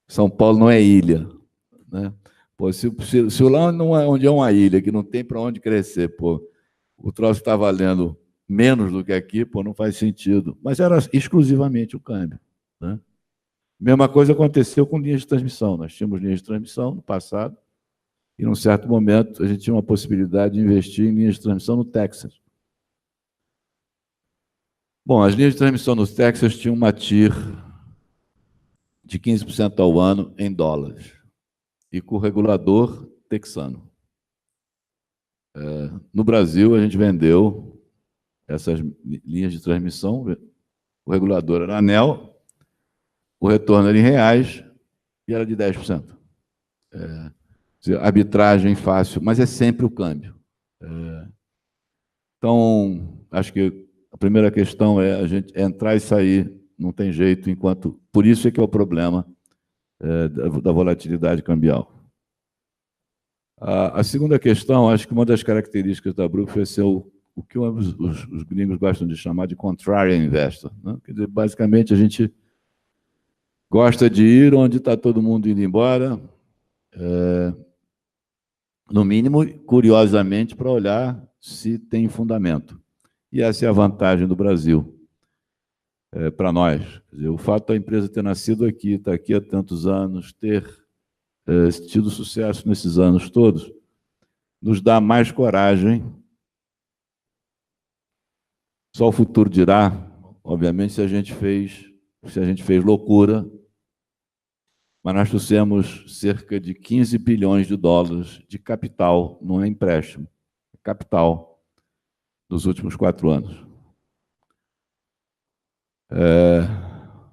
C: São Paulo não é ilha, né? Pô, se lá não é onde é uma ilha, que não tem para onde crescer, pô, o troço está valendo menos do que aqui, pô, não faz sentido. Mas era exclusivamente o câmbio, né? Mesma coisa aconteceu com linhas de transmissão. Nós tínhamos linhas de transmissão no passado, e, num certo momento, a gente tinha uma possibilidade de investir em linhas de transmissão no Texas. Bom, as linhas de transmissão no Texas tinham uma TIR de 15% ao ano em dólares, e com o regulador texano. No Brasil, a gente vendeu essas linhas de transmissão, o regulador era ANEEL, o retorno era em reais e era de 10%. Arbitragem fácil, mas é sempre o câmbio. Então, acho que a primeira questão é a gente entrar e sair, não tem jeito, enquanto... Por isso é que é o problema da volatilidade cambial. A segunda questão, acho que uma das características da Brookfield é ser o que os gringos gostam de chamar de contrarian investor, né? Quer dizer, basicamente, a gente gosta de ir onde está todo mundo indo embora, no mínimo, curiosamente, para olhar se tem fundamento. E essa é a vantagem do Brasil para nós. Quer dizer, o fato da empresa ter nascido aqui, estar aqui há tantos anos, ter tido sucesso nesses anos todos, nos dá mais coragem. Só o futuro dirá, obviamente, se a gente fez loucura, mas nós trouxemos cerca de 15 bilhões de dólares de capital, não é empréstimo, é capital, nos últimos 4 anos.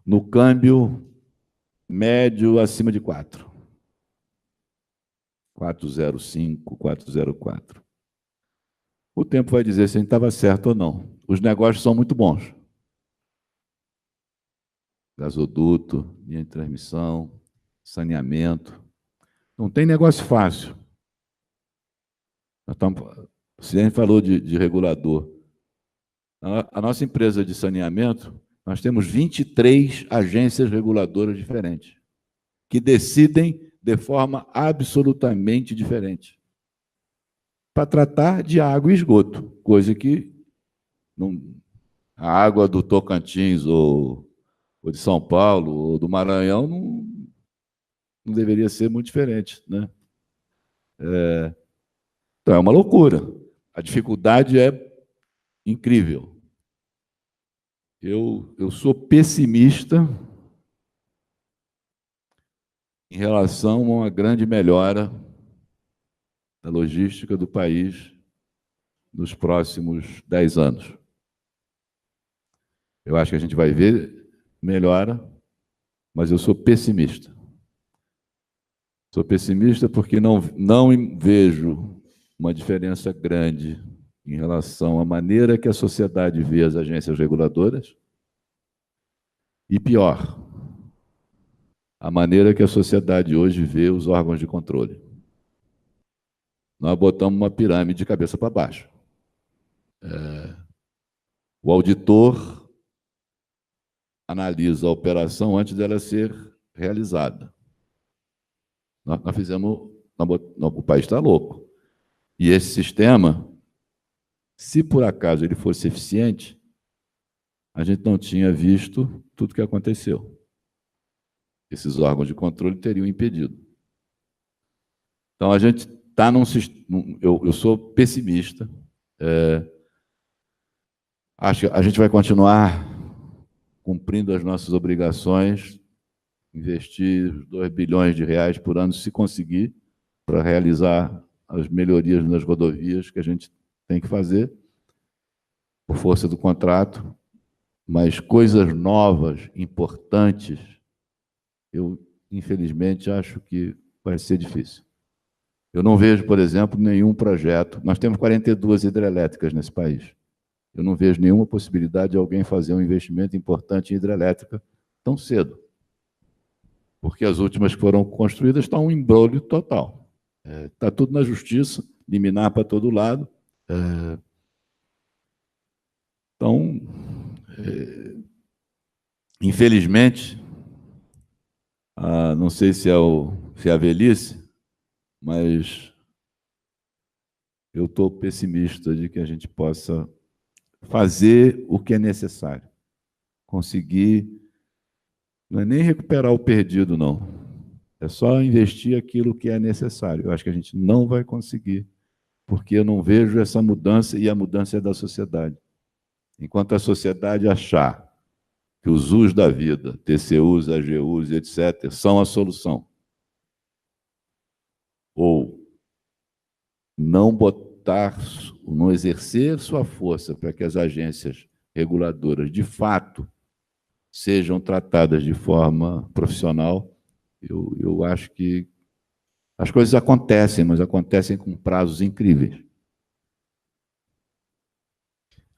C: No câmbio médio acima de 4. 4,05, 4,04. O tempo vai dizer se a gente estava certo ou não. Os negócios são muito bons. Gasoduto, linha de transmissão, saneamento. Não tem negócio fácil. Se a gente falou de regulador, a nossa empresa de saneamento, nós temos 23 agências reguladoras diferentes, que decidem de forma absolutamente diferente, para tratar de água e esgoto, coisa que a água do Tocantins ou de São Paulo ou do Maranhão não deveria ser muito diferente, né? Então, é uma loucura. A dificuldade é incrível. Eu sou pessimista em relação a uma grande melhora da logística do país nos próximos 10 anos. Eu acho que a gente vai ver melhora, mas eu sou pessimista. Sou pessimista porque não vejo uma diferença grande em relação à maneira que a sociedade vê as agências reguladoras e, pior, a maneira que a sociedade hoje vê os órgãos de controle. Nós botamos uma pirâmide de cabeça para baixo. O auditor analisa a operação antes dela ser realizada. Nós fizemos... O país está louco. E esse sistema, se por acaso ele fosse eficiente, a gente não tinha visto tudo que aconteceu. Esses órgãos de controle teriam impedido. Então, a gente está num sistema... Eu sou pessimista. Acho que a gente vai continuar cumprindo as nossas obrigações, investir 2 bilhões de reais por ano, se conseguir, para realizar as melhorias nas rodovias que a gente tem que fazer, por força do contrato, mas coisas novas, importantes, eu, infelizmente, acho que vai ser difícil. Eu não vejo, por exemplo, nenhum projeto. Nós temos 42 hidrelétricas nesse país. Eu não vejo nenhuma possibilidade de alguém fazer um investimento importante em hidrelétrica tão cedo. Porque as últimas que foram construídas estão um embrolho total. Está tudo na justiça, liminar para todo lado. Então, infelizmente, não sei se é a velhice, mas eu estou pessimista de que a gente possa fazer o que é necessário. Conseguir, não é nem recuperar o perdido, não. É só investir aquilo que é necessário. Eu acho que a gente não vai conseguir, porque eu não vejo essa mudança, e a mudança é da sociedade. Enquanto a sociedade achar que os US da vida, TCUs, AGUs, etc., são a solução, ou não não exercer sua força para que as agências reguladoras, de fato, sejam tratadas de forma profissional, eu acho que as coisas acontecem, mas acontecem com prazos incríveis.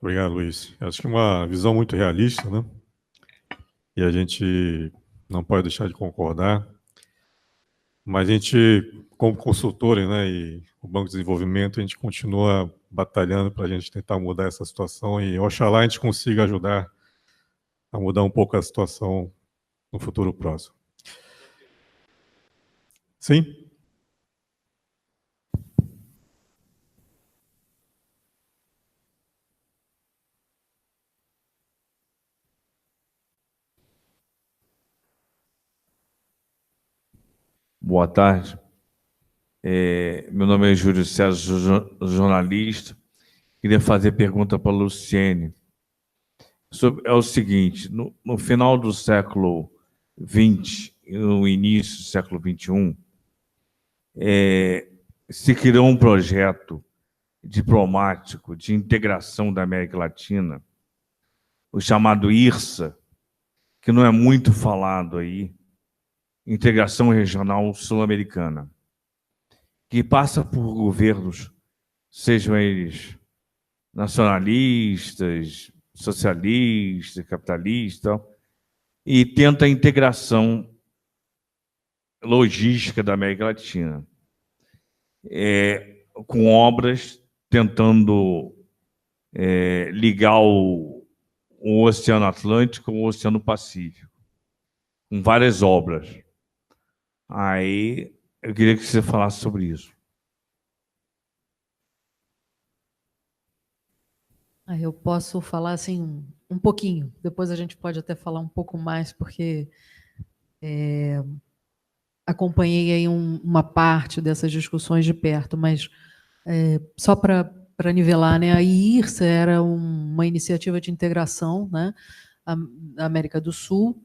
B: Obrigado, Luiz. Acho que é uma visão muito realista, né? E a gente não pode deixar de concordar. Mas a gente, como consultores, né, e o Banco de Desenvolvimento, a gente continua batalhando para a gente tentar mudar essa situação e, oxalá, a gente consiga ajudar a mudar um pouco a situação no futuro próximo. Sim?
F: Boa tarde. Meu nome é Júlio César, jornalista. Queria fazer pergunta para a Luciene. É o seguinte, no final do século XX, no início do século XXI, se criou um projeto diplomático de integração da América Latina, o chamado IRSA, que não é muito falado aí, Integração Regional Sul-Americana, que passa por governos, sejam eles nacionalistas, socialistas, capitalistas, e tenta a integração logística da América Latina, com obras tentando ligar o Oceano Atlântico com o Oceano Pacífico, com várias obras. Aí eu queria que você falasse sobre isso.
E: Eu posso falar assim um pouquinho, depois a gente pode até falar um pouco mais, porque acompanhei aí uma parte dessas discussões de perto, mas só para nivelar, né, a IRSA era uma iniciativa de integração, né, da América do Sul,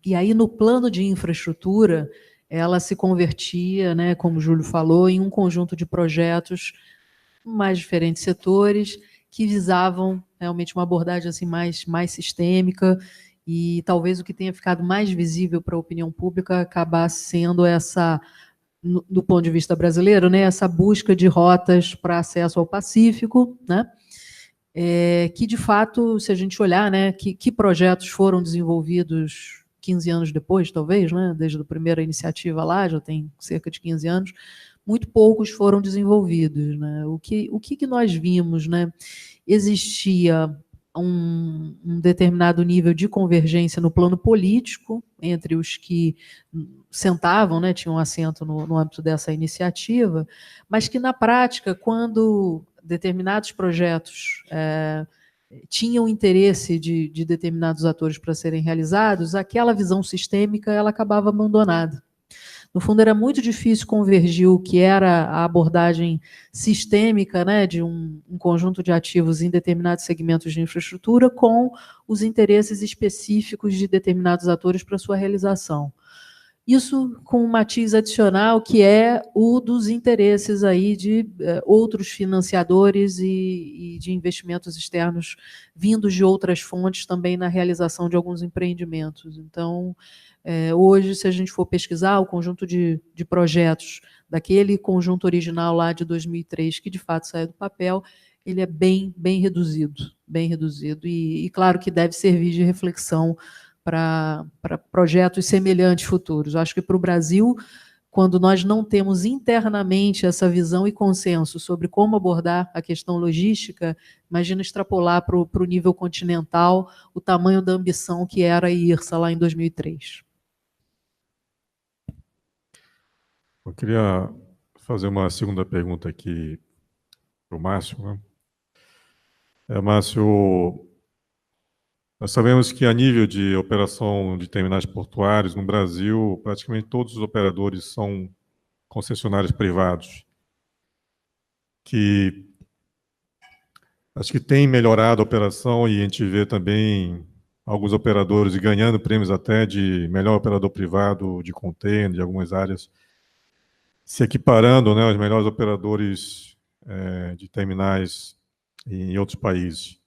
E: e aí no plano de infraestrutura ela se convertia, né, como o Júlio falou, em um conjunto de projetos mais diferentes setores que visavam realmente uma abordagem assim mais sistêmica, e talvez o que tenha ficado mais visível para a opinião pública acabasse sendo essa, do ponto de vista brasileiro, né, essa busca de rotas para acesso ao Pacífico, né, que, de fato, se a gente olhar, né, que projetos foram desenvolvidos 15 anos depois, talvez, né, desde a primeira iniciativa lá, já tem cerca de 15 anos, muito poucos foram desenvolvidos, né? O que nós vimos, né? Existia um determinado nível de convergência no plano político entre os que sentavam, né, tinham assento no âmbito dessa iniciativa, mas que, na prática, quando determinados projetos tinham interesse de determinados atores para serem realizados, aquela visão sistêmica ela acabava abandonada. No fundo, era muito difícil convergir o que era a abordagem sistêmica, né, de um conjunto de ativos em determinados segmentos de infraestrutura com os interesses específicos de determinados atores para sua realização. Isso com um matiz adicional, que é o dos interesses aí de outros financiadores e de investimentos externos vindos de outras fontes também na realização de alguns empreendimentos. Então, hoje, se a gente for pesquisar o conjunto de projetos daquele conjunto original lá de 2003, que de fato saiu do papel, ele é bem reduzido, e claro que deve servir de reflexão para projetos semelhantes futuros. Eu acho que para o Brasil, quando nós não temos internamente essa visão e consenso sobre como abordar a questão logística, imagina extrapolar para o nível continental o tamanho da ambição que era a IRSA lá em 2003.
B: Eu queria fazer uma segunda pergunta aqui para o Márcio, né? Márcio, nós sabemos que a nível de operação de terminais portuários no Brasil, praticamente todos os operadores são concessionários privados, que acho que tem melhorado a operação, e a gente vê também alguns operadores ganhando prêmios até de melhor operador privado de container, de algumas áreas, se equiparando, né, aos melhores operadores de terminais em outros países.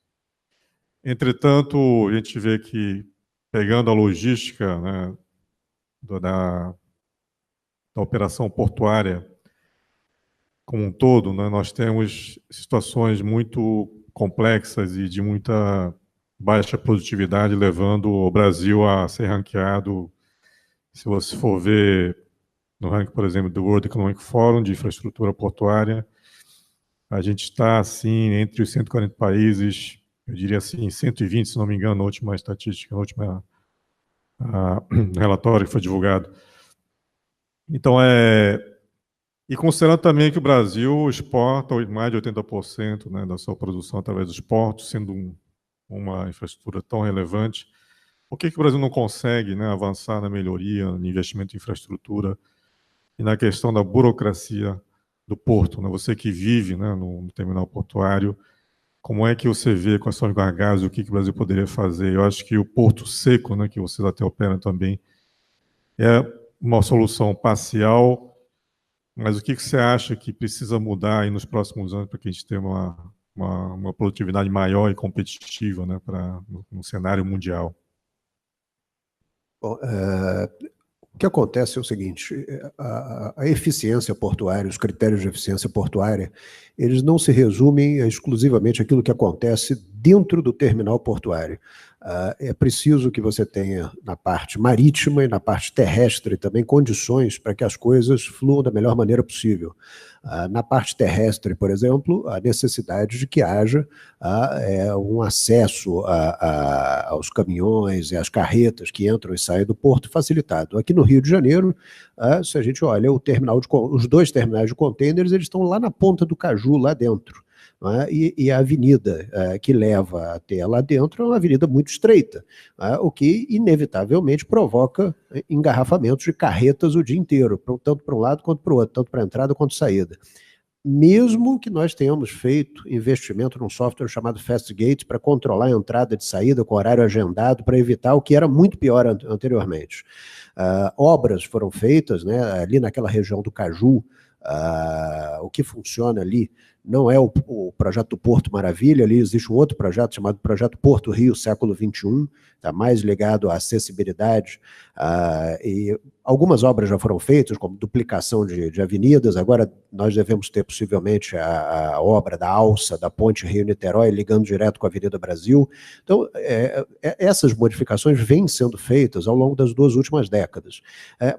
B: Entretanto, a gente vê que, pegando a logística, né, da operação portuária como um todo, né, nós temos situações muito complexas e de muita baixa produtividade, levando o Brasil a ser ranqueado, se você for ver no ranking, por exemplo, do World Economic Forum de infraestrutura portuária, a gente está, assim, entre os 140 países, eu diria assim, 120, se não me engano, na última estatística, no último relatório que foi divulgado. Então, e considerando também que o Brasil exporta mais de 80%, né, da sua produção através dos portos, sendo uma infraestrutura tão relevante, por que o Brasil não consegue, né, avançar na melhoria, no investimento em infraestrutura e na questão da burocracia do porto, né? Você que vive, né, no terminal portuário, como é que você vê quais são os gargalos, o que o Brasil poderia fazer? Eu acho que o porto seco, né, que vocês até operam também, é uma solução parcial, mas o que você acha que precisa mudar aí nos próximos anos para que a gente tenha uma produtividade maior e competitiva, né, no cenário mundial?
D: Bom, o que acontece é o seguinte: a eficiência portuária, os critérios de eficiência portuária, eles não se resumem exclusivamente àquilo que acontece dentro do terminal portuário. É preciso que você tenha, na parte marítima e na parte terrestre também, condições para que as coisas fluam da melhor maneira possível. Na parte terrestre, por exemplo, a necessidade de que haja um acesso aos caminhões e às carretas que entram e saem do porto facilitado. Aqui no Rio de Janeiro, se a gente olha os dois terminais de contêineres, eles estão lá na ponta do Caju, lá dentro. E a avenida que leva até lá dentro é uma avenida muito estreita, o que inevitavelmente provoca engarrafamentos de carretas o dia inteiro, tanto para um lado quanto para o outro, tanto para entrada quanto saída. Mesmo que nós tenhamos feito investimento num software chamado FastGate para controlar a entrada e saída com horário agendado, para evitar o que era muito pior anteriormente. Obras foram feitas, né, ali naquela região do Caju. O que funciona ali não é o projeto do Porto Maravilha, ali existe um outro projeto chamado Projeto Porto Rio Século XXI, está mais ligado à acessibilidade, e algumas obras já foram feitas, como duplicação de avenidas. Agora nós devemos ter possivelmente a obra da alça da ponte Rio-Niterói, ligando direto com a Avenida Brasil. Então, essas modificações vêm sendo feitas ao longo das 2 últimas décadas,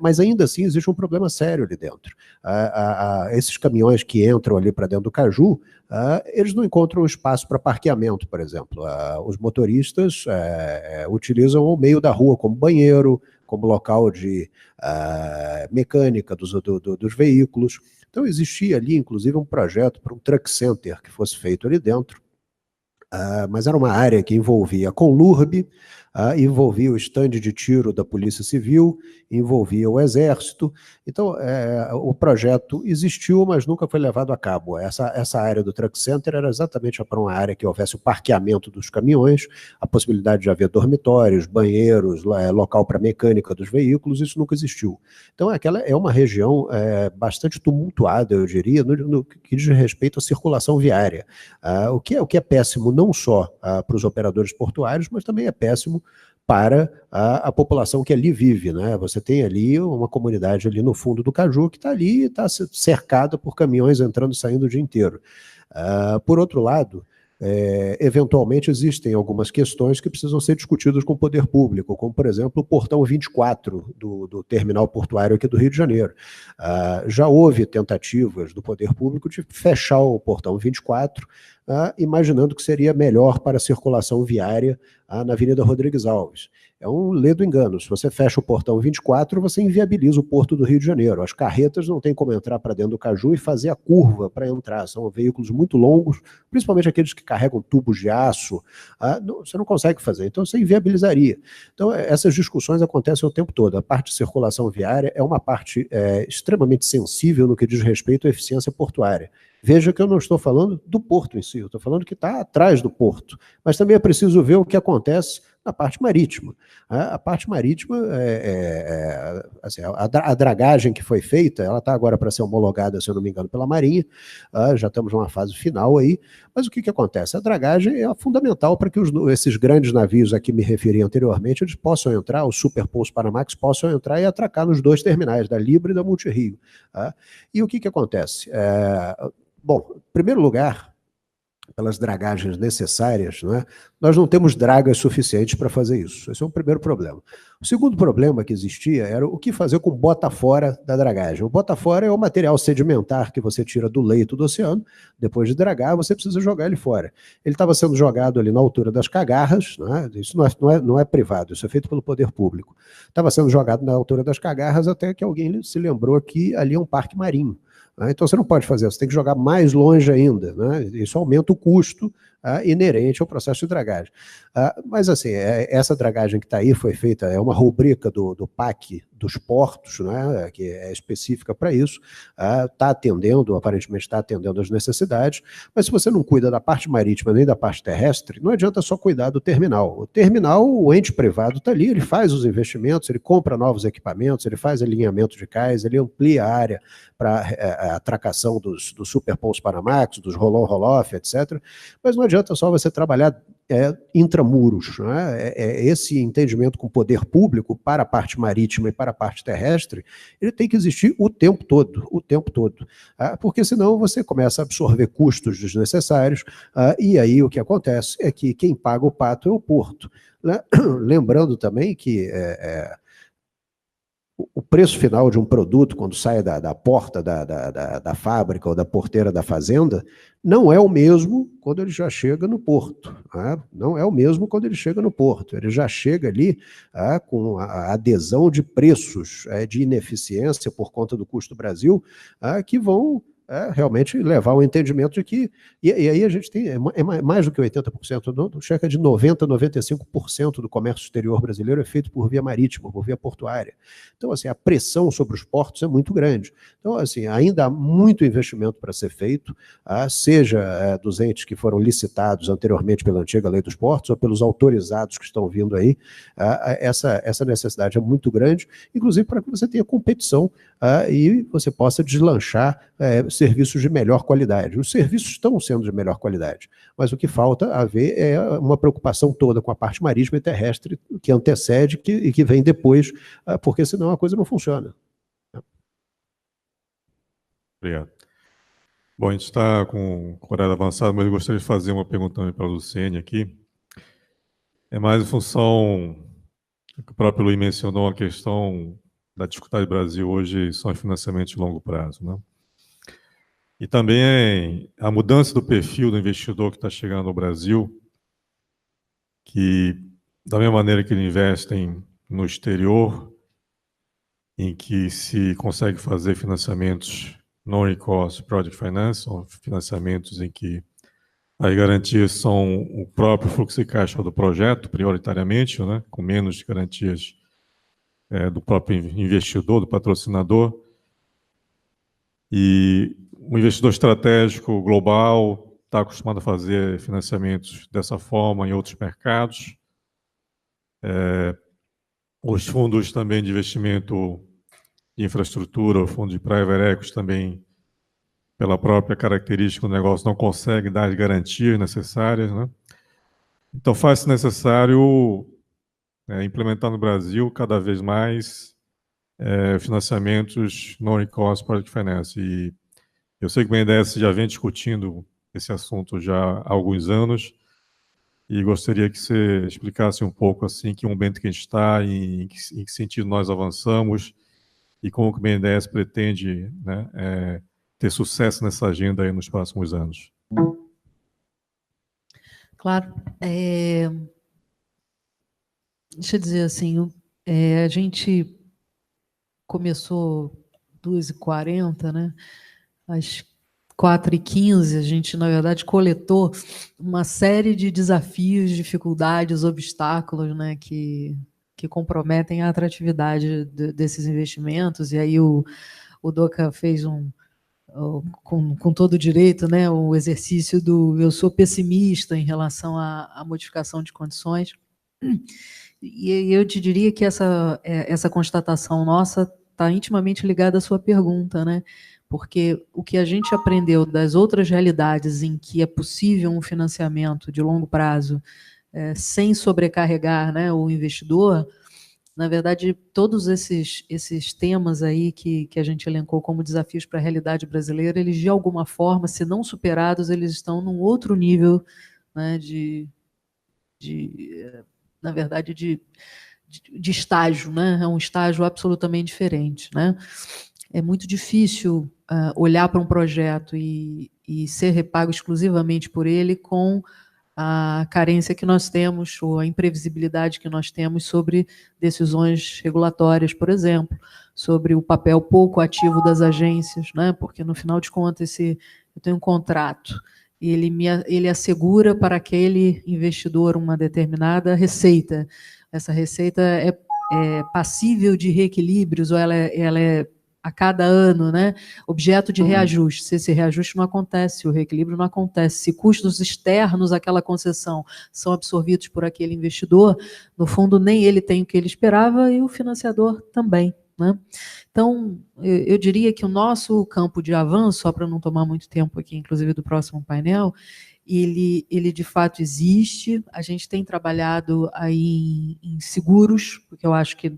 D: mas ainda assim existe um problema sério ali dentro. Esses caminhões que entram ali para dentro do Caju, eles não encontram espaço para parqueamento, por exemplo. Os motoristas utilizam o meio da rua como banheiro, como local de mecânica dos veículos. Então, existia ali, inclusive, um projeto para um truck center que fosse feito ali dentro, mas era uma área que envolvia a Conlurb, envolvia o estande de tiro da Polícia Civil, envolvia o Exército. Então, o projeto existiu, mas nunca foi levado a cabo. Essa área do Truck Center era exatamente para uma área que houvesse o parqueamento dos caminhões, a possibilidade de haver dormitórios, banheiros, local para mecânica dos veículos, isso nunca existiu. Então, aquela é uma região bastante tumultuada, eu diria, no que diz respeito à circulação viária. O que é péssimo não só para os operadores portuários, mas também é péssimo para a população que ali vive, né? Você tem ali uma comunidade ali no fundo do Caju que está ali e está cercada por caminhões entrando e saindo o dia inteiro. Por outro lado, eventualmente existem algumas questões que precisam ser discutidas com o poder público, como, por exemplo, o portão 24 do terminal portuário aqui do Rio de Janeiro. Já houve tentativas do poder público de fechar o portão 24, imaginando que seria melhor para a circulação viária na Avenida Rodrigues Alves. É um ledo engano. Se você fecha o portão 24, você inviabiliza o porto do Rio de Janeiro. As carretas não têm como entrar para dentro do Caju e fazer a curva para entrar. São veículos muito longos, principalmente aqueles que carregam tubos de aço. Você não consegue fazer, então você inviabilizaria. Então, essas discussões acontecem o tempo todo. A parte de circulação viária é uma parte extremamente sensível no que diz respeito à eficiência portuária. Veja que eu não estou falando do porto em si, eu estou falando que está atrás do porto. Mas também é preciso ver o que acontece na parte marítima. A parte marítima, assim, a dragagem que foi feita, ela está agora para ser homologada, se eu não me engano, pela Marinha, já estamos numa fase final aí, mas o que acontece? A dragagem é fundamental para que esses grandes navios a que me referi anteriormente, eles possam entrar, os Superpools Panamax possam entrar e atracar nos dois terminais, da Libra e da Multirio. E o que acontece? Bom, em primeiro lugar, pelas dragagens necessárias, nós não temos dragas suficientes para fazer isso. Esse é o primeiro problema. O segundo problema que existia era o que fazer com bota fora da dragagem. O bota fora é o material sedimentar que você tira do leito do oceano, depois de dragar, você precisa jogar ele fora. Ele estava sendo jogado ali na altura das cagarras, isso não é privado, isso é feito pelo poder público. Estava sendo jogado na altura das cagarras até que alguém se lembrou que ali é um parque marinho. Então você não pode fazer, você tem que jogar mais longe ainda, Isso aumenta o custo inerente ao processo de dragagem. Mas assim, essa dragagem que está aí foi feita, é uma rubrica do PAC dos portos, que é específica para isso, está atendendo, aparentemente está atendendo às necessidades, mas se você não cuida da parte marítima nem da parte terrestre, não adianta só cuidar do terminal. O terminal, o ente privado está ali, ele faz os investimentos, ele compra novos equipamentos, ele faz alinhamento de cais, ele amplia a área para a atracação dos Superpools Panamax, dos roll-on, roll-off, etc. Mas não adianta só você trabalhar intramuros. Esse entendimento com o poder público para a parte marítima e para a parte terrestre, ele tem que existir o tempo todo, porque senão você começa a absorver custos desnecessários, e aí o que acontece é que quem paga o pato é o porto. Lembrando também que o preço final de um produto, quando sai da porta da fábrica ou da porteira da fazenda, não é o mesmo quando ele já chega no porto. Não é o mesmo quando ele chega no porto. Ele já chega ali com a adesão de preços de ineficiência por conta do custo Brasil, que vão realmente levar ao entendimento de que... E aí a gente tem mais do que 80%, cerca de 90%, 95% do comércio exterior brasileiro é feito por via marítima, por via portuária. Então, assim, a pressão sobre os portos é muito grande. Então, assim, ainda há muito investimento para ser feito, seja dos entes que foram licitados anteriormente pela antiga Lei dos Portos, ou pelos autorizados que estão vindo aí. Essa necessidade é muito grande, inclusive para que você tenha competição e você possa deslanchar serviços de melhor qualidade. Os serviços estão sendo de melhor qualidade, mas o que falta haver é uma preocupação toda com a parte marítima e terrestre que antecede e que vem depois, porque senão a coisa não funciona.
B: Obrigado. Bom, a gente está com o horário avançado, mas eu gostaria de fazer uma pergunta também para a Luciene aqui. É mais em função, que o próprio Luiz mencionou, a questão da dificuldade do Brasil hoje são os financiamentos de longo prazo, E também a mudança do perfil do investidor que está chegando ao Brasil, que, da mesma maneira que ele investe no exterior, em que se consegue fazer financiamentos non-recourse project finance, ou financiamentos em que As garantias são o próprio fluxo de caixa do projeto, prioritariamente, né, com menos garantias do próprio investidor, do patrocinador. E o investidor estratégico global está acostumado a fazer financiamentos dessa forma em outros mercados. Os fundos também de investimento de infraestrutura, o fundo de private equity também, pela própria característica do negócio, não consegue dar as garantias necessárias, né? Então, faz-se necessário implementar no Brasil cada vez mais financiamentos non-recourse project finance. E eu sei que o BNDES já vem discutindo esse assunto já há alguns anos e gostaria que você explicasse um pouco assim que momento que a gente está, em que sentido nós avançamos e como que o BNDES pretende, né, ter sucesso nessa agenda aí nos próximos anos.
E: Claro. Deixa eu dizer assim, a gente começou 2h40, né? Às 4h15, a gente, na verdade, coletou uma série de desafios, dificuldades, obstáculos, né, que comprometem a atratividade desses investimentos. E aí o Doca fez com todo o direito, né, o exercício do eu sou pessimista em relação à modificação de condições. E eu te diria que essa constatação nossa está intimamente ligada à sua pergunta, né? Porque o que a gente aprendeu das outras realidades em que é possível um financiamento de longo prazo sem sobrecarregar, né, o investidor, na verdade, todos esses temas aí que a gente elencou como desafios para a realidade brasileira, eles, de alguma forma, se não superados, eles estão num outro nível, né, na verdade, de estágio, né? É um estágio absolutamente diferente, né? É muito difícil olhar para um projeto e ser repago exclusivamente por ele com a carência que nós temos, ou a imprevisibilidade que nós temos sobre decisões regulatórias, por exemplo, sobre o papel pouco ativo das agências, né? Porque, no final de contas, eu tenho um contrato, e ele assegura para aquele investidor uma determinada receita. Essa receita é passível de reequilíbrios, ou ela é a cada ano, né, objeto de reajuste. Se esse reajuste não acontece, se o reequilíbrio não acontece, se custos externos àquela concessão são absorvidos por aquele investidor, no fundo, nem ele tem o que ele esperava e o financiador também, né? Então, eu diria que o nosso campo de avanço, só para não tomar muito tempo aqui, inclusive do próximo painel, ele de fato existe. A gente tem trabalhado aí em seguros, porque eu acho que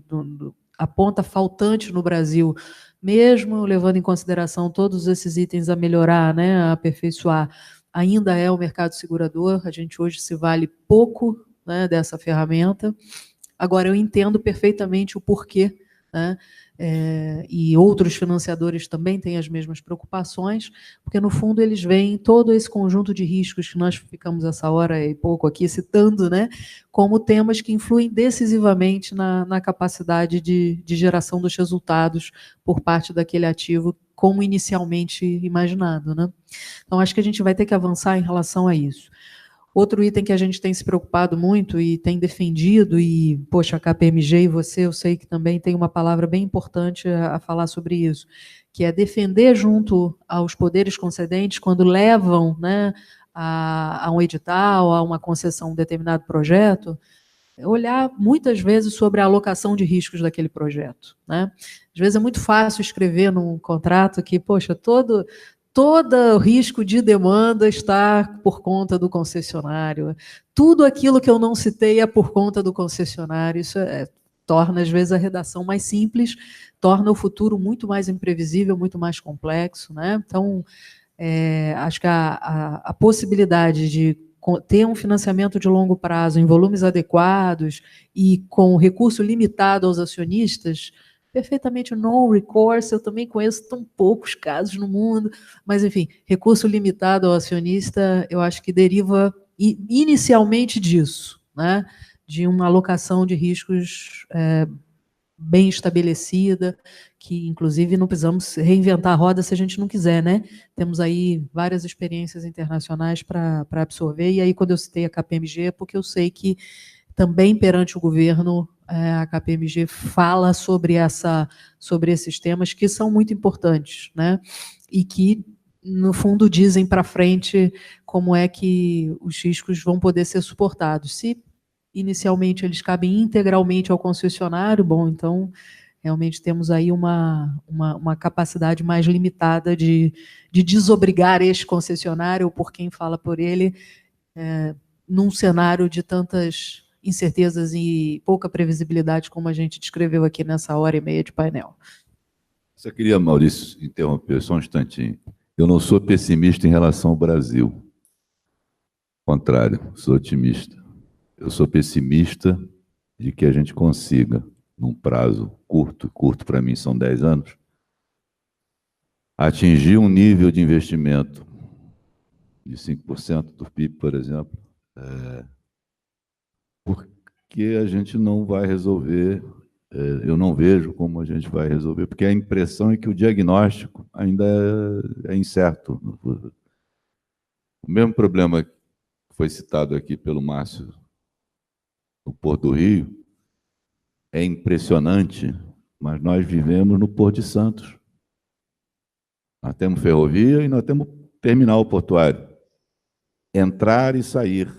E: a ponta faltante no Brasil, mesmo levando em consideração todos esses itens a melhorar, né, a aperfeiçoar, ainda é o mercado segurador. A gente hoje se vale pouco, né, dessa ferramenta. Agora, eu entendo perfeitamente o porquê, né, e outros financiadores também têm as mesmas preocupações, porque, no fundo, eles veem todo esse conjunto de riscos que nós ficamos essa hora e pouco aqui citando, né, como temas que influem decisivamente na capacidade de geração dos resultados por parte daquele ativo, como inicialmente imaginado, né? Então, acho que a gente vai ter que avançar em relação a isso. Outro item que a gente tem se preocupado muito e tem defendido, e, poxa, a KPMG e você, eu sei que também tem uma palavra bem importante a falar sobre isso, que é defender junto aos poderes concedentes, quando levam, né, a um edital, a uma concessão, um determinado projeto, olhar muitas vezes sobre a alocação de riscos daquele projeto, né? Às vezes é muito fácil escrever num contrato que, poxa, todo o risco de demanda está por conta do concessionário. Tudo aquilo que eu não citei é por conta do concessionário. Isso torna, às vezes, a redação mais simples, torna o futuro muito mais imprevisível, muito mais complexo, né? Então, acho que a possibilidade de ter um financiamento de longo prazo em volumes adequados e com recurso limitado aos acionistas, perfeitamente non-recourse, eu também conheço tão poucos casos no mundo, mas, enfim, recurso limitado ao acionista, eu acho que deriva inicialmente disso, né, de uma alocação de riscos bem estabelecida, que, inclusive, não precisamos reinventar a roda se a gente não quiser, né? Temos aí várias experiências internacionais para absorver, e aí, quando eu citei a KPMG, é porque eu sei que, também perante o governo, a KPMG fala sobre esses temas que são muito importantes, né? E que, no fundo, dizem para frente como é que os riscos vão poder ser suportados. Se inicialmente eles cabem integralmente ao concessionário, bom, então realmente temos aí uma capacidade mais limitada de desobrigar este concessionário, ou por quem fala por ele, num cenário de tantas incertezas e pouca previsibilidade como a gente descreveu aqui nessa hora e meia de painel.
C: Só queria, Maurício, interromper só um instantinho. Eu não sou pessimista em relação ao Brasil. Ao contrário, sou otimista. Eu sou pessimista de que a gente consiga, num prazo curto para mim são 10 anos, atingir um nível de investimento de 5% do PIB, por exemplo, porque a gente não vai resolver, eu não vejo como a gente vai resolver, porque a impressão é que o diagnóstico ainda é incerto. O mesmo problema que foi citado aqui pelo Márcio no Porto do Rio é impressionante, mas nós vivemos no Porto de Santos. Nós temos ferrovia e nós temos terminal portuário. Entrar e sair,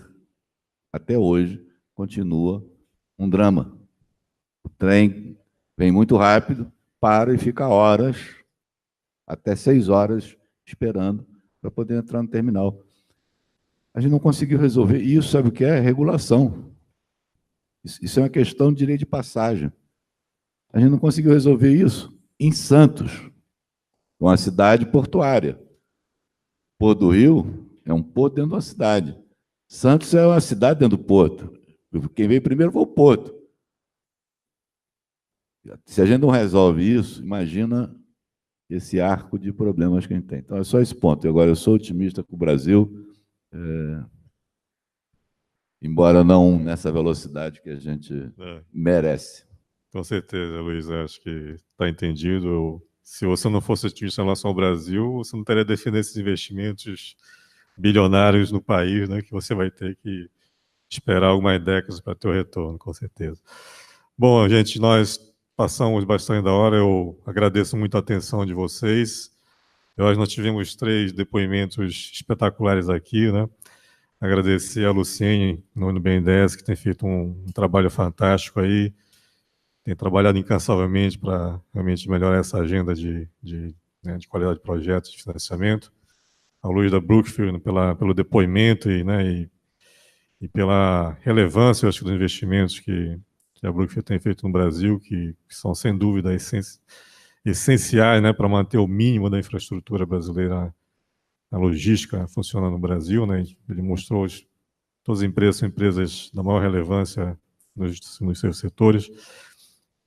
C: até hoje, continua um drama. O trem vem muito rápido, para e fica horas, até 6 horas, esperando para poder entrar no terminal. A gente não conseguiu resolver. E isso, sabe o que é? Regulação. Isso é uma questão de direito de passagem. A gente não conseguiu resolver isso em Santos, uma cidade portuária. Porto do Rio é um porto dentro de uma cidade. Santos é uma cidade dentro do porto. Quem veio primeiro foi o porto. Se a gente não resolve isso, imagina esse arco de problemas que a gente tem. Então, é só esse ponto. E agora, eu sou otimista com o Brasil, embora não nessa velocidade que a gente merece.
B: Com certeza, Luiz. Acho que está entendido. Se você não fosse otimista em relação ao Brasil, você não teria defendido esses investimentos bilionários no país, né, que você vai ter que esperar algumas décadas para ter o retorno, com certeza. Bom, gente, nós passamos bastante da hora. Eu agradeço muito a atenção de vocês. Hoje nós tivemos 3 depoimentos espetaculares aqui, né? Agradecer a Luciene, no BNDES, que tem feito um trabalho fantástico aí, tem trabalhado incansavelmente para realmente melhorar essa agenda de qualidade de projetos, de financiamento. A Luiz da Brookfield, pelo depoimento e pela relevância, eu acho, dos investimentos que a Brookfield tem feito no Brasil, que são, sem dúvida, essenciais, né, para manter o mínimo da infraestrutura brasileira, a logística funcionando no Brasil, né? Ele mostrou que todas as empresas são empresas da maior relevância nos seus setores.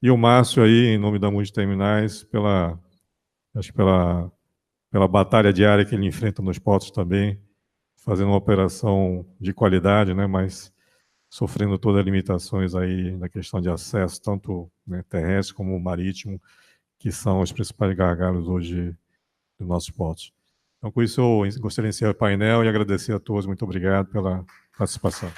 B: E o Márcio aí, em nome da Multiterminais, pela batalha diária que ele enfrenta nos portos também, fazendo uma operação de qualidade, né, mas sofrendo todas as limitações aí na questão de acesso, tanto, né, terrestre como marítimo, que são os principais gargalos hoje dos nossos portos. Então, com isso, eu gostaria de encerrar o painel e agradecer a todos. Muito obrigado pela participação.